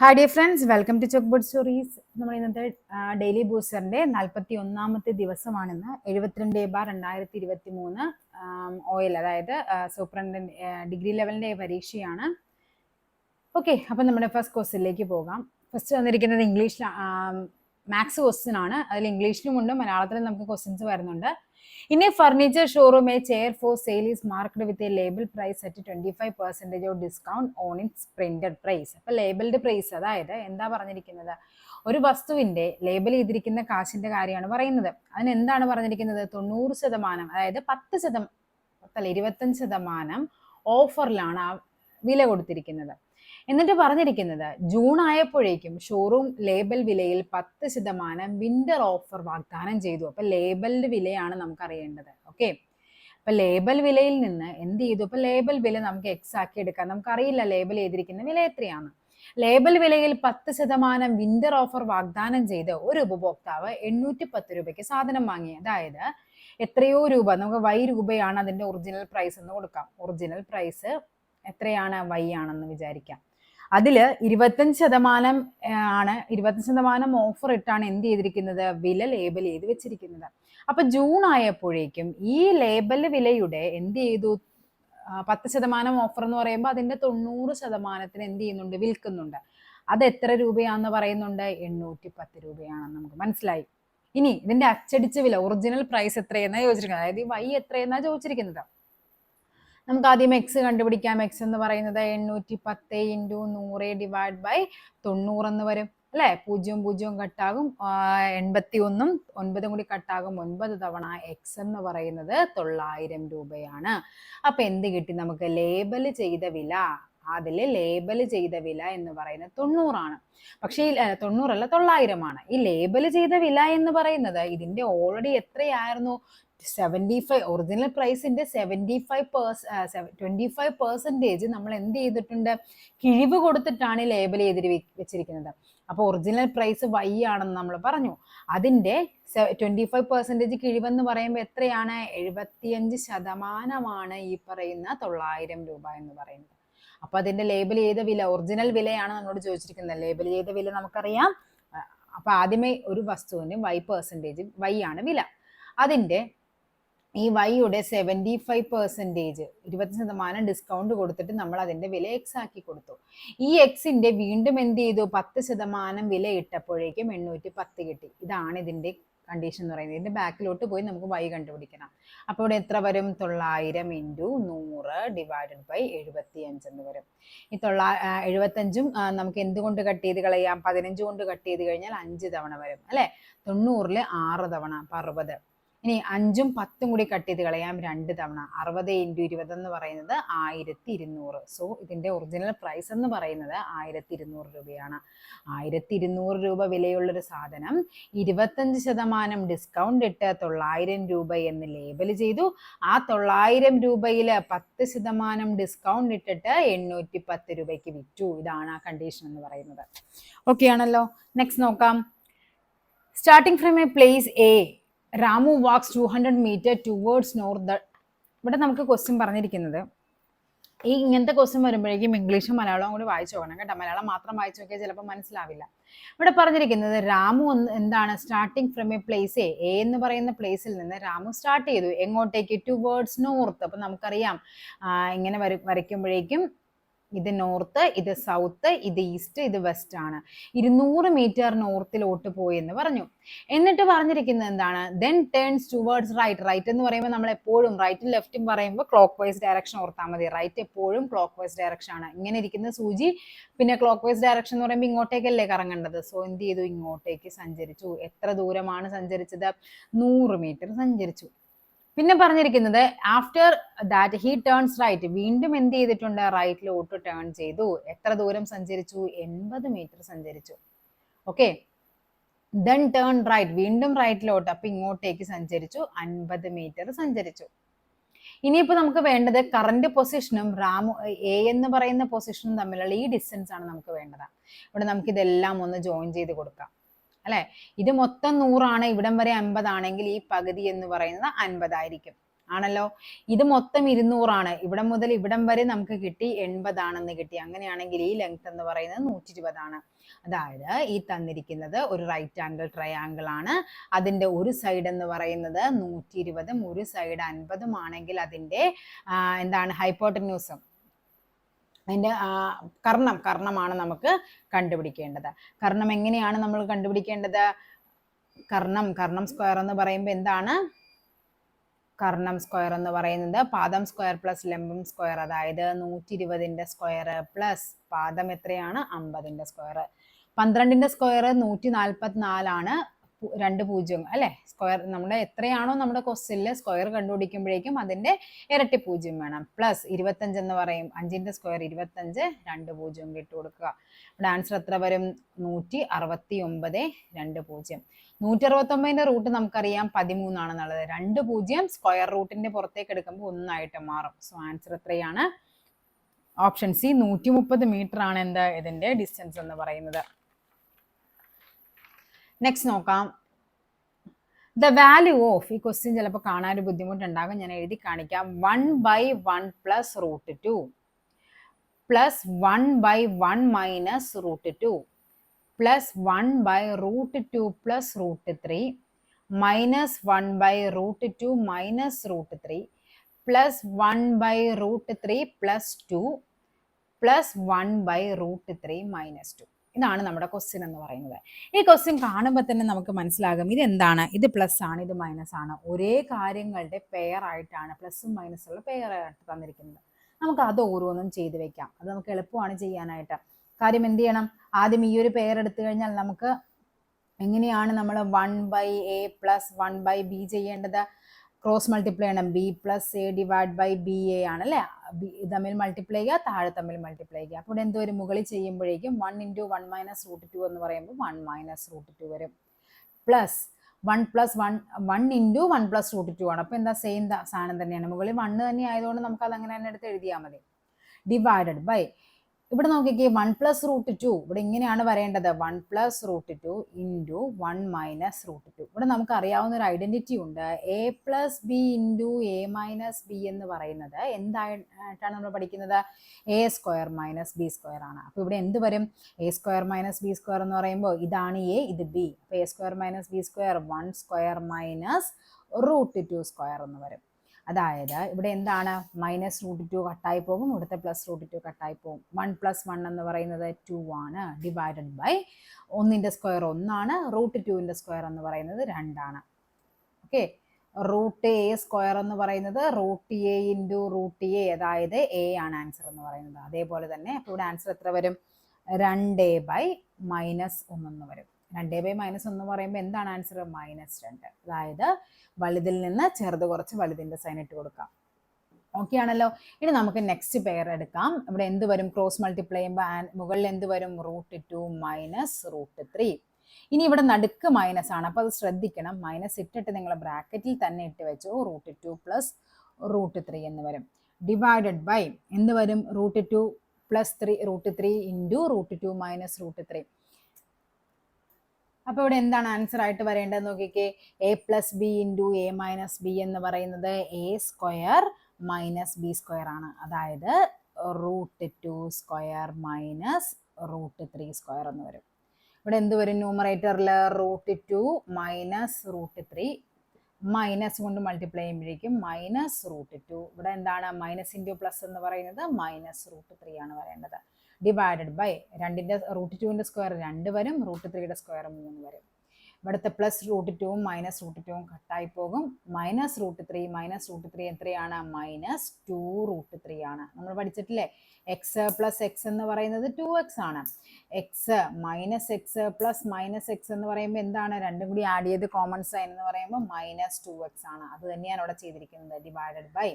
Hi dear friends, welcome to chalkboard stories. നമ്മൾ ഇന്നത്തെ daily ബൂസ്റ്ററിന്റെ 41ാമത്തെ ദിവസമാണിന്ന്. 72/2023 ഓയിൽ, അതായത് സൂപ്രണ്ട് ഡിഗ്രി ലെവലിന്റെ പരീക്ഷയാണ്. ഓക്കെ, അപ്പം നമ്മുടെ ഫസ്റ്റ് ക്വസ്റ്റ്യനിലേക്ക് പോകാം. ഫസ്റ്റ് വന്നിരിക്കുന്നത് ഇംഗ്ലീഷ് മാത്സ് ക്വസ്റ്റ്യൻ ആണ്. അതിൽ ഇംഗ്ലീഷിലും ഉണ്ട്, മലയാളത്തിലും നമുക്ക് ക്വസ്റ്റ്യൻസ് വരുന്നുണ്ട്. In a furniture showroom, a chair for sale is marked with a label price at 25% of discount on its printed price. അപ്പോൾ ലേബിൾഡ് പ്രൈസ്, അതായത് എന്താ പറഞ്ഞിരിക്കുന്നത്, ഒരു വസ്തുവിന്റെ ലേബൽ ചെയ്തിരിക്കുന്ന കാശിന്റെ കാര്യമാണ് പറയുന്നത്. അതിന് എന്താണ് പറഞ്ഞിരിക്കുന്നത്? 90%, അതായത് 25% ഓഫറിലാണ് ആ വില കൊടുത്തിരിക്കുന്നത്. എന്നിട്ട് പറഞ്ഞിരിക്കുന്നത് ജൂൺ ആയപ്പോഴേക്കും ഷോറൂം ലേബൽ വിലയിൽ 10% വിന്റർ ഓഫർ വാഗ്ദാനം ചെയ്തു. അപ്പൊ ലേബലിന്റെ വിലയാണ് നമുക്ക് അറിയേണ്ടത്. ഓക്കെ, അപ്പൊ ലേബൽ വിലയിൽ നിന്ന് എന്ത് ചെയ്തു? അപ്പൊ ലേബൽ വില നമുക്ക് എക്സ് ആക്കി എടുക്കാം. നമുക്കറിയില്ല ലേബൽ ചെയ്തിരിക്കുന്ന വില എത്രയാണ്. ലേബൽ വിലയിൽ 10% വിന്റർ ഓഫർ വാഗ്ദാനം ചെയ്ത് ഒരു ഉപഭോക്താവ് 810 രൂപയ്ക്ക് സാധനം വാങ്ങി. അതായത് എത്രയോ രൂപ, നമുക്ക് Y രൂപയാണ് അതിന്റെ ഒറിജിനൽ പ്രൈസ് എന്ന് കൊടുക്കാം. ഒറിജിനൽ പ്രൈസ് എത്രയാണ്? Y ആണെന്ന് വിചാരിക്കാം. അതില് 25% ആണ്, 25% ഓഫർ ഇട്ടാണ് എന്ത് ചെയ്തിരിക്കുന്നത്? വില ലേബൽ ചെയ്ത് വെച്ചിരിക്കുന്നത്. അപ്പൊ ജൂൺ ആയപ്പോഴേക്കും ഈ ലേബൽ വിലയുടെ എന്ത് ചെയ്തു? 10% ഓഫർ എന്ന് പറയുമ്പോൾ അതിന്റെ 90% എന്ത് ചെയ്യുന്നുണ്ട്? വിൽക്കുന്നുണ്ട്. അത് എത്ര രൂപയാണെന്ന് പറയുന്നുണ്ട്? 810 രൂപയാണെന്ന് നമുക്ക് മനസ്സിലായി. ഇനി ഇതിന്റെ അച്ചടിച്ച വില, ഒറിജിനൽ പ്രൈസ് എത്രയെന്നാ ചോദിച്ചിരിക്കുന്നത്, അതായത് Y എത്രയെന്നാ ചോദിച്ചിരിക്കുന്നത്. നമുക്ക് ആദ്യം എക്സ് കണ്ടുപിടിക്കാം. എക്സ് എന്ന് പറയുന്നത് 810 × 100 / 90 എന്ന് വരും അല്ലെ. 0 കട്ടാകും, 81 9 കൂടി കട്ടാകും. 9 തവണ എക്സ് എന്ന് പറയുന്നത് 900 രൂപയാണ്. അപ്പൊ എന്ത് കിട്ടി നമുക്ക്? ലേബൽ ചെയ്ത വില, അതില് ലേബൽ ചെയ്ത വില എന്ന് പറയുന്നത് 90 ആണ്. പക്ഷേ 90 അല്ല, 900 ആണ്. ഈ ലേബൽ ചെയ്ത വില എന്ന് പറയുന്നത് ഇതിന്റെ ഓൾറെഡി എത്രയായിരുന്നു? 75. ഒറിജിനൽ പ്രൈസിന്റെ 25% നമ്മൾ എന്ത് ചെയ്തിട്ടുണ്ട്? കിഴിവ് കൊടുത്തിട്ടാണ് ലേബൽ ചെയ്ത് വെച്ചിരിക്കുന്നത്. അപ്പൊ ഒറിജിനൽ പ്രൈസ് Y ആണെന്ന് നമ്മൾ പറഞ്ഞു. അതിന്റെ 25% കിഴിവെന്ന് പറയുമ്പോൾ എത്രയാണ്? 75% ഈ പറയുന്ന 900 രൂപ എന്ന് പറയുന്നത്. അപ്പൊ അതിന്റെ ലേബൽ ചെയ്ത വില, ഒറിജിനൽ വിലയാണ് നമ്മളോട് ചോദിച്ചിരിക്കുന്നത്. ലേബൽ ചെയ്ത വില നമുക്കറിയാം. അപ്പൊ ആദ്യമേ ഒരു വസ്തുവിന് Y ആണ് വില. അതിന്റെ ഈ Yയുടെ 75%, 20% ഡിസ്കൗണ്ട് കൊടുത്തിട്ട് നമ്മൾ അതിന്റെ വില എക്സ് ആക്കി കൊടുത്തു. ഈ എക്സിന്റെ വീണ്ടും എന്ത് ചെയ്തു? 10% വില ഇട്ടപ്പോഴേക്കും 810 കിട്ടി. ഇതാണ് ഇതിന്റെ കണ്ടീഷൻ എന്ന് പറയുന്നത്. ഇതിന്റെ ബാക്കിലോട്ട് പോയി നമുക്ക് Y കണ്ടുപിടിക്കണം. അപ്പോൾ ഇവിടെ എത്ര വരും? 900 × 100 / 75 എന്ന് വരും. ഈ 75 നമുക്ക് എന്തുകൊണ്ട് കട്ട് ചെയ്ത് കളയാം? 15 കൊണ്ട് കട്ട് ചെയ്ത് കഴിഞ്ഞാൽ 5 തവണ വരും അല്ലെ. 90 6 തവണ, 60. ഇനി 5ഉം 10ഉം കൂടി കട്ട് ചെയ്ത് കളയാം 2 തവണ. 60 × 20 എന്ന് പറയുന്നത് 1200. സോ ഇതിന്റെ ഒറിജിനൽ പ്രൈസ് എന്ന് പറയുന്നത് 1200 രൂപയാണ്. 1200 രൂപ വിലയുള്ളൊരു സാധനം 25% ഡിസ്കൗണ്ട് ഇട്ട് 900 രൂപ എന്ന് ലേബൽ ചെയ്തു. ആ 900 രൂപയിൽ 10% ഡിസ്കൗണ്ട് ഇട്ടിട്ട് 810 രൂപയ്ക്ക് വിറ്റു. ഇതാണ് ആ കണ്ടീഷൻ എന്ന് പറയുന്നത്. ഓക്കെ ആണല്ലോ. നെക്സ്റ്റ് നോക്കാം. Starting from a place A, Ramu walks 200 meter towards north. ഇവിടെ നമുക്ക് ക്വസ്റ്റ്യൻ പറഞ്ഞിരിക്കുന്നത്, ഈ ഇങ്ങനത്തെ ക്വസ്റ്റ്യൻ വരുമ്പോഴേക്കും ഇംഗ്ലീഷും മലയാളവും കൂടി വായിച്ചു നോക്കണം കേട്ടോ. മലയാളം മാത്രം വായിച്ചു നോക്കിയാൽ ചിലപ്പോൾ മനസ്സിലാവില്ല. ഇവിടെ പറഞ്ഞിരിക്കുന്നത് രാമു എന്താണ്? Starting from a place a എന്ന് പറയുന്ന പ്ലേസിൽ നിന്ന് രാമു സ്റ്റാർട്ട് ചെയ്തു. എങ്ങോട്ടേക്ക്? Towards north. അപ്പൊ നമുക്കറിയാം ഇങ്ങനെ വരയ്ക്കുമ്പോഴേക്കും ഇത് നോർത്ത്, ഇത് സൗത്ത്, ഇത് ഈസ്റ്റ്, ഇത് വെസ്റ്റ് ആണ്. 200 മീറ്റർ നോർത്തിലോട്ട് പോയി എന്ന് പറഞ്ഞു. എന്നിട്ട് പറഞ്ഞിരിക്കുന്നത് എന്താണ്? Then turns towards right. Right എന്ന് പറയുമ്പോൾ നമ്മൾ എപ്പോഴും റൈറ്റും ലെഫ്റ്റും പറയുമ്പോൾ ക്ലോക്ക് വൈസ് ഡയറക്ഷൻ ഓർത്താൽ മതി. റൈറ്റ് എപ്പോഴും ക്ലോക്ക് വൈസ് ഡയറക്ഷൻ ആണ്. ഇങ്ങനെ ഇരിക്കുന്ന സൂചി പിന്നെ ക്ലോക്ക് വൈസ് ഡയറക്ഷൻ എന്ന് പറയുമ്പോൾ ഇങ്ങോട്ടേക്കല്ലേ കറങ്ങേണ്ടത്. സോ എന്ത് ചെയ്തു? ഇങ്ങോട്ടേക്ക് സഞ്ചരിച്ചു. എത്ര ദൂരമാണ് സഞ്ചരിച്ചത്? 100 മീറ്റർ സഞ്ചരിച്ചു. പിന്നെ പറഞ്ഞിരിക്കുന്നത് after that he turns right. വീണ്ടും എന്ത് ചെയ്തിട്ടുണ്ട്? റൈറ്റിലോട്ട് ടേൺ ചെയ്തു. എത്ര ദൂരം സഞ്ചരിച്ചു? 80 മീറ്റർ സഞ്ചരിച്ചു. Okay, then turn right. വീണ്ടും റൈറ്റിലോട്ട്, അപ്പൊ ഇങ്ങോട്ടേക്ക് സഞ്ചരിച്ചു. 50 മീറ്റർ സഞ്ചരിച്ചു. ഇനിയിപ്പോ നമുക്ക് വേണ്ടത് കറന്റ് പൊസിഷനും എ എന്ന് പറയുന്ന പൊസിഷനും തമ്മിലുള്ള ഈ ഡിസ്റ്റൻസ് ആണ് നമുക്ക് വേണ്ടത്. ഇവിടെ നമുക്ക് ഇതെല്ലാം ഒന്ന് ജോയിൻ ചെയ്ത് കൊടുക്കാം അല്ലെ. ഇത് മൊത്തം 100 ആണ്, ഇവിടം വരെ 50 ആണെങ്കിൽ ഈ പകുതി എന്ന് പറയുന്നത് 50 ആയിരിക്കും. ആണല്ലോ. ഇത് മൊത്തം 200 ഇവിടെ മുതൽ ഇവിടം വരെ നമുക്ക് കിട്ടി 80 കിട്ടി. അങ്ങനെയാണെങ്കിൽ ഈ ലെങ്ത് എന്ന് പറയുന്നത് 120 അതായത് ഈ തന്നിരിക്കുന്നത് ഒരു റൈറ്റ് ആംഗിൾ ട്രയാങ്കിൾ ആണ്. അതിന്റെ ഒരു സൈഡ് എന്ന് പറയുന്നത് 120 ഒരു സൈഡ് 50 ആണെങ്കിൽ അതിന്റെ എന്താണ് ഹൈപ്പോട്ടന്യൂസും അതിന്റെ കർണമാണ് നമുക്ക് കണ്ടുപിടിക്കേണ്ടത്. കർണം എങ്ങനെയാണ് നമ്മൾ കണ്ടുപിടിക്കേണ്ടത്? കർണം സ്ക്വയർ എന്ന് പറയുമ്പോൾ എന്താണ്? കർണം സ്ക്വയർ എന്ന് പറയുന്നത് പാദം സ്ക്വയർ പ്ലസ് ലംബം സ്ക്വയർ, അതായത് 120 സ്ക്വയർ പ്ലസ് പാദം എത്രയാണ്? 50 സ്ക്വയർ. 12 സ്ക്വയർ 144 2 പൂജ്യം അല്ലെ. സ്ക്വയർ നമ്മുടെ എത്രയാണോ നമ്മുടെ ക്വസ്റ്റ്യനിൽ സ്ക്വയർ കണ്ടുപിടിക്കുമ്പോഴേക്കും അതിന്റെ ഇരട്ടി പൂജ്യം വേണം. പ്ലസ് 25 എന്ന് പറയും, 5 സ്ക്വയർ 25 2 പൂജ്യം ഇട്ട് കൊടുക്കുക. ഇവിടെ ആൻസർ എത്ര വരും? 169 2 പൂജ്യം. 169 റൂട്ട് നമുക്കറിയാം 13 ആണെന്നുള്ളത്. 2 പൂജ്യം സ്ക്വയർ റൂട്ടിന്റെ പുറത്തേക്ക് എടുക്കുമ്പോൾ 1 ആയിട്ട് മാറും. സോ ആൻസർ എത്രയാണ്? ഓപ്ഷൻ സി 130 മീറ്റർ ആണ് എന്താ ഇതിന്റെ ഡിസ്റ്റൻസ് എന്ന് പറയുന്നത്. നെക്സ്റ്റ് നോക്കാം. ദ വാല്യൂ ഓഫ്, ഈ ക്വസ്റ്റ്യൻ ചിലപ്പോൾ കാണാൻ ഒരു ബുദ്ധിമുട്ടുണ്ടാകും, ഞാൻ എഴുതി കാണിക്കാം. 1/1 plus root 2 plus 1/1 minus root 2 plus 1/√2 plus root 3 minus 1/√2 minus root 3 plus 1/√3 plus 2 plus 1/√3 minus 2. ഇതാണ് നമ്മുടെ ക്വസ്റ്റ്യൻ എന്ന് പറയുന്നത്. ഈ ക്വസ്റ്റ്യൻ കാണുമ്പോൾ തന്നെ നമുക്ക് മനസ്സിലാകും ഇത് എന്താണ്, ഇത് പ്ലസ് ആണ്, ഇത് മൈനസ് ആണ്. ഒരേ കാര്യങ്ങളുടെ പെയർ ആയിട്ടാണ്, പ്ലസും മൈനസുള്ള പെയർ ആയിട്ട് തന്നിരിക്കുന്നത്. നമുക്ക് അത് ഓരോന്നും ചെയ്ത് വെക്കാം. അത് നമുക്ക് എളുപ്പമാണ് ചെയ്യാനായിട്ട്. കാര്യം എന്ത് ചെയ്യണം? ആദ്യം ഈ ഒരു പെയർ എടുത്തു കഴിഞ്ഞാൽ നമുക്ക് എങ്ങനെയാണ് നമ്മൾ 1/a പ്ലസ് 1/b ചെയ്യേണ്ടത്? ക്രോസ് മൾട്ടിപ്ലൈ ചെയ്യണം. b plus A divide by B A ആണല്ലേ. തമ്മിൽ മൾട്ടിപ്ലൈ ചെയ്യുക, താഴെ തമ്മിൽ മൾട്ടിപ്ലൈ ചെയ്യുക. അപ്പോൾ ഇവിടെ എന്തോ ഒരു മുകളിൽ ചെയ്യുമ്പോഴേക്കും 1 × 1 മൈനസ് റൂട്ട് 2 എന്ന് പറയുമ്പോൾ 1 മൈനസ് റൂട്ട് 2 വരും. പ്ലസ് 1 പ്ലസ് 1 × 1 പ്ലസ് റൂട്ട് 2 ആണ്. അപ്പോൾ എന്താ സെയിം സാധനം തന്നെയാണ്. മുകളിൽ 1 തന്നെ ആയതുകൊണ്ട് നമുക്ക് അത് അങ്ങനെ തന്നെ എടുത്ത് എഴുതിയാൽ മതി. ഡിവൈഡഡ് ബൈ, ഇവിടെ നോക്കിക്കേ 1 പ്ലസ് റൂട്ട് 2, ഇവിടെ ഇങ്ങനെയാണ് വരേണ്ടത്. 1 plus root 2 into 1 minus root 2. ഇവിടെ നമുക്ക് അറിയാവുന്ന ഒരു ഐഡന്റിറ്റി ഉണ്ട്. A plus B into A minus B എന്ന് പറയുന്നത് എന്തായിട്ടാണ് നമ്മൾ പഠിക്കുന്നത്? A square minus B square ആണ്. അപ്പോൾ ഇവിടെ എന്ത് വരും? A square minus B square എന്ന് പറയുമ്പോൾ ഇതാണ് എ, ഇത് ബി. അപ്പോൾ A square minus B square 1 square minus root 2 square എന്ന് വരും. അതായത് ഇവിടെ എന്താണ്? മൈനസ് റൂട്ട് 2 കട്ടായി പോകും, ഇവിടുത്തെ പ്ലസ് റൂട്ട് 2 കട്ടായി പോകും. 1 പ്ലസ് 1 എന്ന് പറയുന്നത് 2 ആണ്. ഡിവൈഡഡ് ബൈ 1ന്റെ സ്ക്വയർ 1 ആണ്, റൂട്ട് 2ന്റെ സ്ക്വയർ എന്ന് പറയുന്നത് 2 ആണ്. ഓക്കെ, റൂട്ട് എ സ്ക്വയർ എന്ന് പറയുന്നത് root A into root A, അതായത് എ ആണ് ആൻസർ എന്ന് പറയുന്നത്. അതേപോലെ തന്നെ അപ്പോൾ ഇവിടെ ആൻസർ എത്ര വരും? 2/-1 എന്ന് വരും. 2/-1 എന്ന് പറയുമ്പോൾ എന്താണ് ആൻസർ? -2. അതായത് വലുതിൽ നിന്ന് ചെറുത് കുറച്ച് വലുതിന്റെ സൈൻ ഇട്ട് കൊടുക്കാം. ഓക്കെ ആണല്ലോ. ഇനി നമുക്ക് നെക്സ്റ്റ് പെയർ എടുക്കാം. ഇവിടെ എന്ത് വരും? ക്രോസ് മൾട്ടിപ്ലൈ ചെയ്യുമ്പോൾ മുകളിൽ എന്ത് വരും? Root 2 minus root 3. ഇനി ഇവിടെ നടുക്ക് മൈനസ് ആണ്, അപ്പോൾ അത് ശ്രദ്ധിക്കണം. മൈനസ് ഇട്ടിട്ട് നിങ്ങൾ ബ്രാക്കറ്റിൽ തന്നെ ഇട്ട് വെച്ചു. റൂട്ട് 2 പ്ലസ് റൂട്ട് 3 എന്ന് വരും. ഡിവൈഡഡ് ബൈ എന്ത് വരും? Root 2 plus 3 root 3 into root 2 minus root 3. അപ്പോൾ ഇവിടെ എന്താണ് ആൻസർ ആയിട്ട് വരേണ്ടത് നോക്കിക്കേ. A plus B into A minus B എന്ന് പറയുന്നത് A square minus B square ആണ്. അതായത് root 2 square minus root 3 square എന്ന് വരും. ഇവിടെ എന്ത് വരും? ന്യൂമറേറ്ററിൽ റൂട്ട് 2 മൈനസ് റൂട്ട് 3 മൈനസ് കൊണ്ട് മൾട്ടിപ്ലൈ ചെയ്യുമ്പോഴേക്കും മൈനസ് റൂട്ട് 2. ഇവിടെ എന്താണ്? മൈനസ് ഇൻറ്റു പ്ലസ് എന്ന് പറയുന്നത് മൈനസ് റൂട്ട് 3 ആണ് വരേണ്ടത്. ഡിവൈഡഡ് ബൈ 2ന്റെ റൂട്ട് 2ന്റെ സ്ക്വയർ 2 വരും, റൂട്ട് 3യുടെ സ്ക്വയർ 3 വരും. ഇവിടുത്തെ പ്ലസ് റൂട്ട് 2 മൈനസ് റൂട്ട് 2 കട്ടായി പോകും. മൈനസ് റൂട്ട് 3 എത്രയാണ്? മൈനസ് 2 റൂട്ട് 3 ആണ്. നമ്മൾ പഠിച്ചിട്ടില്ലേ എക്സ് പ്ലസ് എക്സ് എന്ന് പറയുന്നത് 2x ആണ്. X minus X plus minus X എന്ന് പറയുമ്പോൾ എന്താണ്? രണ്ടും കൂടി ആഡ് ചെയ്ത് കോമൺ സൈൻ എന്ന് പറയുമ്പോൾ മൈനസ് 2x ആണ്. അത് തന്നെയാണ് ഇവിടെ ചെയ്തിരിക്കുന്നത്. ഡിവൈഡഡ് ബൈ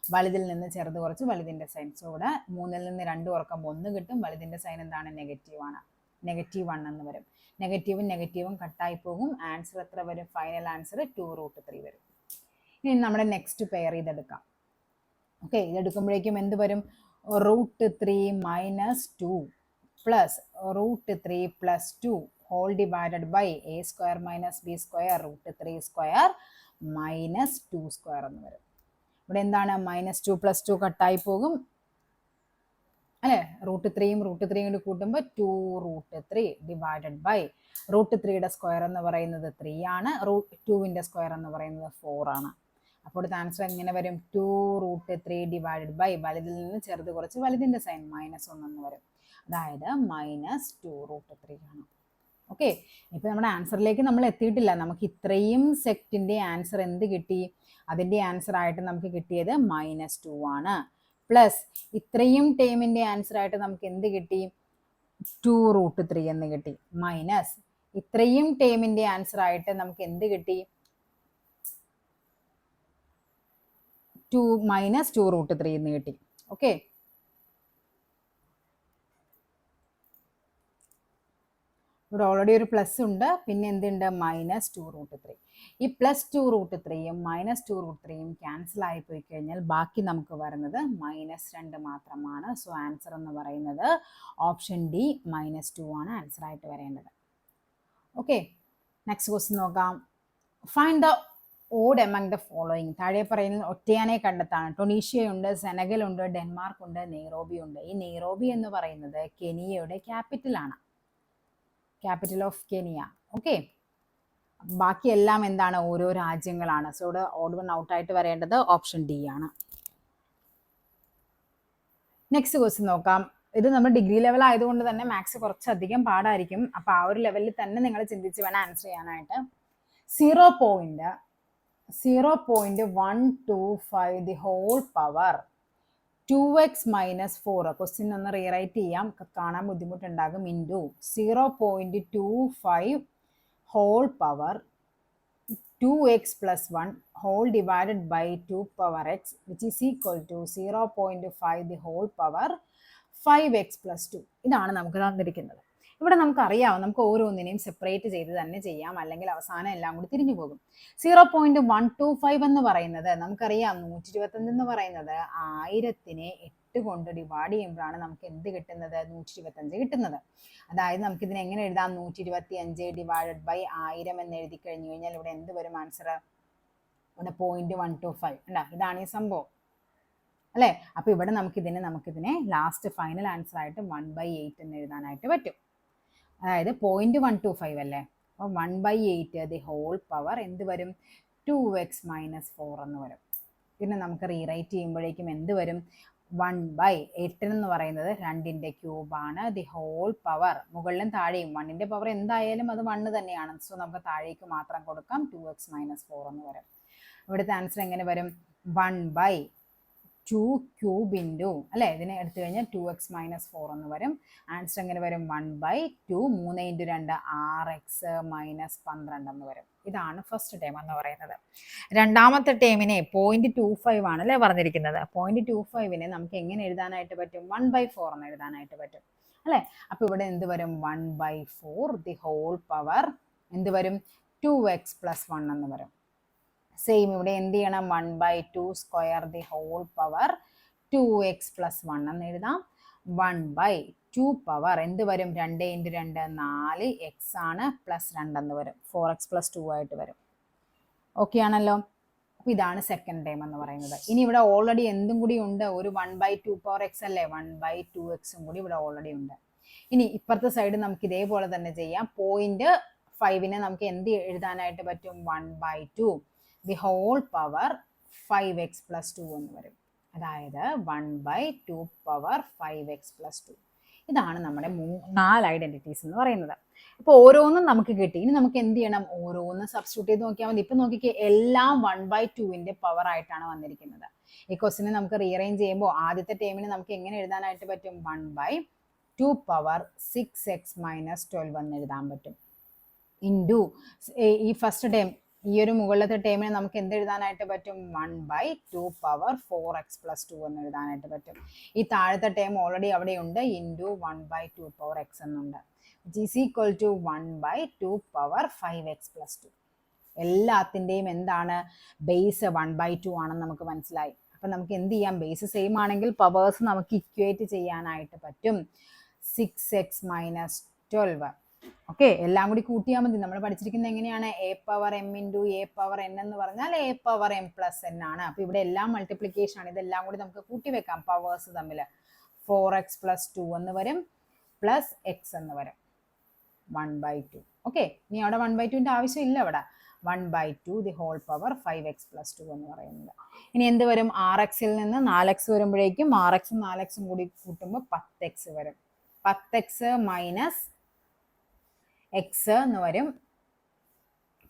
വലുതിൽ നിന്ന് ചെറുത് കുറച്ച് വലുതിന്റെ സൈൻ. സോ ഇവിടെ 3ൽ നിന്ന് 2 കുറക്കുമ്പോൾ 1 കിട്ടും. വലുതിന്റെ സൈൻ എന്താണ്? നെഗറ്റീവ് ആണ്. -1 എന്ന് വരും. നെഗറ്റീവും കട്ടായി പോകും. ആൻസർ എത്ര വരും? ഫൈനൽ ആൻസർ 2 റൂട്ട് 3 വരും. ഇനി നമ്മുടെ നെക്സ്റ്റ് പെയർ ഇതെടുക്കാം. ഓക്കെ, ഇതെടുക്കുമ്പോഴേക്കും എന്ത് വരും? Root 3 minus 2 plus root 3 plus 2 whole divided by A square minus B square root 3 square minus 2 square എന്ന് വരും. ഇവിടെ എന്താണ് -2 + 2 കട്ടായി പോകും അല്ലേ. √3യും √3യും കൂടി കൂട്ടുമ്പോൾ 2√3 ഡിവൈഡഡ് ബൈ √3യുടെ സ്ക്വയർ എന്ന് പറയുന്നത് 3 ആണ്, √2ന്റെ സ്ക്വയർ എന്ന് പറയുന്നത് 4 ആണ്. അപ്പോൾ അടുത്ത ആൻസർ എങ്ങനെ വരും? 2√3 ഡിവൈഡഡ് ബൈ വലുതിൽ നിന്ന് ചെറുത് കുറച്ച് വലുതിന്റെ സൈൻ -1 എന്ന് വരും. അതായത് -2√3 ആണ്. ഓക്കെ, ഇപ്പൊ നമ്മുടെ ആൻസറിലേക്ക് നമ്മൾ എത്തിയിട്ടില്ല. നമുക്ക് ഇത്രയും സെറ്റിന്റെ ആൻസർ എന്ത് കിട്ടി? അതിന്റെ ആൻസർ ആയിട്ട് നമുക്ക് കിട്ടിയത് -2 ആണ്. പ്ലസ് ഇത്രയും ടേമിന്റെ ആൻസർ ആയിട്ട് നമുക്ക് എന്ത് കിട്ടി? 2√3 എന്ന് കിട്ടി. മൈനസ് ഇത്രയും ടേമിന്റെ ആൻസർ ആയിട്ട് നമുക്ക് എന്ത് കിട്ടി? -2√3 എന്ന് കിട്ടി. ഓക്കെ, ഇവിടെ ഓൾറെഡി ഒരു പ്ലസ് ഉണ്ട്, പിന്നെ എന്തുണ്ട്? -2√3. ഈ +2√3യും -2√3യും ക്യാൻസൽ ആയി പോയി കഴിഞ്ഞാൽ ബാക്കി നമുക്ക് വരുന്നത് -2 മാത്രമാണ്. സോ ആൻസർ എന്ന് പറയുന്നത് ഓപ്ഷൻ ഡി -2 ആണ് ആൻസർ ആയിട്ട് വരേണ്ടത്. ഓക്കെ, നെക്സ്റ്റ് ക്വസ്റ്റ്യൻ നോക്കാം. Find the odd among the following. താഴെ പറയുന്നത് ഒറ്റയാനെ കണ്ടെത്താണ്. ടൊണീഷ്യ ഉണ്ട്, സെനഗൽ ഉണ്ട്, ഡെൻമാർക്ക് ഉണ്ട്, നെയ്റോബി ഉണ്ട്. ഈ നെയ്റോബി എന്ന് പറയുന്നത് കെനിയയുടെ ക്യാപിറ്റൽ ആണ്, ക്യാപിറ്റൽ ഓഫ് കെനിയ. ഓക്കെ, ബാക്കിയെല്ലാം എന്താണ്? ഓരോ രാജ്യങ്ങളാണ്. സോ ഇവിടെ ഓഡ് വൺ ഔട്ടായിട്ട് വരേണ്ടത് ഓപ്ഷൻ ഡി ആണ്. നെക്സ്റ്റ് ക്വസ്റ്റ്യൻ നോക്കാം. ഇത് നമ്മൾ ഡിഗ്രി ലെവൽ ആയതുകൊണ്ട് തന്നെ മാത്സ് കുറച്ചധികം പാടായിരിക്കും. അപ്പോൾ ആ ഒരു ലെവലിൽ തന്നെ നിങ്ങൾ ചിന്തിച്ച് വേണം ആൻസർ ചെയ്യാനായിട്ട്. 0.125 the whole power 2x - 4. Question ഒന്ന് റീറൈറ്റ് ചെയ്യാം, കാണാൻ ബുദ്ധിമുട്ടുണ്ടാകും. Into 0.25 whole power 2x + 1 whole divided by 2 power x which is equal to 0.5 the whole power 5x + 2. ഇതാണ് നമുക്ക് തന്നിരിക്കുന്നത്. ഇവിടെ നമുക്കറിയാം, നമുക്ക് ഓരോന്നിനെയും സെപ്പറേറ്റ് ചെയ്ത് തന്നെ ചെയ്യാം, അല്ലെങ്കിൽ അവസാനം എല്ലാം കൂടി തിരിഞ്ഞു പോകും. 0.125 എന്ന് പറയുന്നത് നമുക്കറിയാം, 125 എന്ന് പറയുന്നത് 1000നെ 8 കൊണ്ട് ഡിവൈഡ് ചെയ്യുമ്പോഴാണ് നമുക്ക് എന്ത് കിട്ടുന്നത്? 125 കിട്ടുന്നത്. അതായത് നമുക്കിതിനെ എങ്ങനെ എഴുതാം? 125 ഡിവൈഡഡ് ബൈ 1000 എന്ന് എഴുതി കഴിഞ്ഞു കഴിഞ്ഞാൽ ഇവിടെ എന്ത് വരും ആൻസർ? ഇവിടെ 0.125 ഉണ്ടാ, ഇതാണ് ഈ സംഭവം അല്ലേ. അപ്പൊ ഇവിടെ നമുക്കിതിനെ ലാസ്റ്റ് ഫൈനൽ ആൻസർ ആയിട്ട് 1/8 എന്ന് എഴുതാനായിട്ട് പറ്റും. അതായത് 0.125 അല്ലേ, അപ്പോൾ 1/8 ദി ഹോൾ പവർ എന്ത് വരും? 2x - 4 എന്ന് വരും. പിന്നെ നമുക്ക് റീറൈറ്റ് ചെയ്യുമ്പോഴേക്കും എന്ത് വരും? 1/8 എന്ന് പറയുന്നത് 2ന്റെ ക്യൂബാണ്. ദി ഹോൾ പവർ മുകളിലും താഴെയും 1ന്റെ പവർ എന്തായാലും അത് 1 തന്നെയാണ്. സോ നമുക്ക് താഴേക്ക് മാത്രം കൊടുക്കാം, 2x - 4 എന്ന് വരും. ഇവിടുത്തെ ആൻസർ എങ്ങനെ വരും? 1/2 ക്യൂബ് ഇൻറ്റു അല്ലേ, ഇതിനെ എടുത്തു കഴിഞ്ഞാൽ 2x - 4 എന്ന് വരും. ആൻസർ എങ്ങനെ വരും? 1/2 3 × 2 6x - 12 എന്ന് വരും. ഇതാണ് ഫസ്റ്റ് ടേം എന്ന് പറയുന്നത്. രണ്ടാമത്തെ ടേമിനെ 0.25 ആണ് അല്ലേ പറഞ്ഞിരിക്കുന്നത്. 0.25നെ നമുക്ക് എങ്ങനെ എഴുതാനായിട്ട് പറ്റും? 1/4 എന്ന് എഴുതാനായിട്ട് പറ്റും അല്ലേ. അപ്പോൾ ഇവിടെ എന്ത് വരും? 1/4 ദി ഹോൾ പവർ എന്ത് വരും? 2x + 1 എന്ന് വരും. സെയിം ഇവിടെ എന്ത് ചെയ്യണം? 1/2 square the whole power 2x + 1 എന്ന് എഴുതാം. 1/2 പവർ എന്ത് വരും? 2 × 2 4x ആണ്, +2 എന്ന് വരും. 4x + 2 ആയിട്ട് വരും. ഓക്കെ ആണല്ലോ. അപ്പോൾ ഇതാണ് സെക്കൻഡ് ടൈം എന്ന് പറയുന്നത്. ഇനി ഇവിടെ ഓൾറെഡി എന്തും കൂടി ഉണ്ട്? ഒരു 1/2 പവർ x അല്ലേ, 1/2x കൂടി ഇവിടെ ഓൾറെഡി ഉണ്ട്. ഇനി ഇപ്പുറത്തെ സൈഡ് നമുക്ക് ഇതേപോലെ തന്നെ ചെയ്യാം. 0.5നെ നമുക്ക് എന്ത് എഴുതാനായിട്ട് പറ്റും? 1/2 ദി ഹോൾ പവർ 5x + 2 എന്ന് വരും. അതായത് 1/2 പവർ 5x + 2. ഇതാണ് നമ്മുടെ 4 ഐഡന്റിറ്റീസ് എന്ന് പറയുന്നത്. അപ്പോൾ ഓരോന്നും നമുക്ക് കിട്ടി. ഇനി നമുക്ക് എന്ത് ചെയ്യണം? ഓരോന്നും സബ്സ്റ്റിറ്റ്യൂട്ട് ചെയ്ത് നോക്കിയാൽ മതി. ഇപ്പം നോക്കിക്കേ, എല്ലാം 1/2ന്റെ പവർ ആയിട്ടാണ് വന്നിരിക്കുന്നത്. ഈ ക്വസ്റ്റിനെ നമുക്ക് റീഅറേഞ്ച് ചെയ്യുമ്പോൾ ആദ്യത്തെ ടേമിന് നമുക്ക് എങ്ങനെ എഴുതാനായിട്ട് പറ്റും? 1/2 പവർ 6x - 12 എന്ന് എഴുതാൻ പറ്റും. ഇൻറ്റു ഈ ഫസ്റ്റ് ടേം, ഈ ഒരു മുകളിലത്തെ ടേമിനെ നമുക്ക് എന്ത് എഴുതാനായിട്ട് പറ്റും? 1/2 പവർ 4x + 2 എന്ന് എഴുതാനായിട്ട് പറ്റും. ഈ താഴത്തെ ടേം ഓൾറെഡി അവിടെ ഉണ്ട്, ഇൻറ്റു 1/2 പവർ x എന്നുണ്ട്. Which is equal to 1/2 power 5x + 2. എല്ലാത്തിൻ്റെയും എന്താണ്? ബേസ് 1/2 ആണെന്ന് നമുക്ക് മനസ്സിലായി. അപ്പം നമുക്ക് എന്ത് ചെയ്യാം? ബേസ് സെയിം ആണെങ്കിൽ പവേഴ്സ് നമുക്ക് ഇക്വേറ്റ് ചെയ്യാനായിട്ട് പറ്റും. 6x - 12. ഓക്കെ, എല്ലാം കൂടി കൂട്ടിയാൽ മതി. നമ്മൾ പഠിച്ചിരിക്കുന്നത് എങ്ങനെയാണ്? A power M into A power N എന്ന് പറഞ്ഞാൽ A power M plus N ആണ്. അപ്പൊ ഇവിടെ എല്ലാം മൾട്ടിപ്ലിക്കേഷൻ ആണ്. ഇതെല്ലാം കൂടി നമുക്ക് കൂട്ടി വെക്കാം പവേഴ്സ് തമ്മിൽ. 4x + 2 എന്ന് വരും, പ്ലസ് എക്സ് എന്ന് വരും, 1/2. ഓക്കെ, ഇനി അവിടെ 1/2ന്റെ ആവശ്യമില്ല. അവിടെ 1/2 ദി ഹോൾ പവർ 5x + 2 എന്ന് പറയുന്നത്. ഇനി എന്ത് വരും? 6xൽ നിന്ന് 4x വരുമ്പോഴേക്കും 6xും 4xും കൂടി കൂട്ടുമ്പോൾ 10x വരും. 10x മൈനസ് എക്സ് എന്ന് വരും.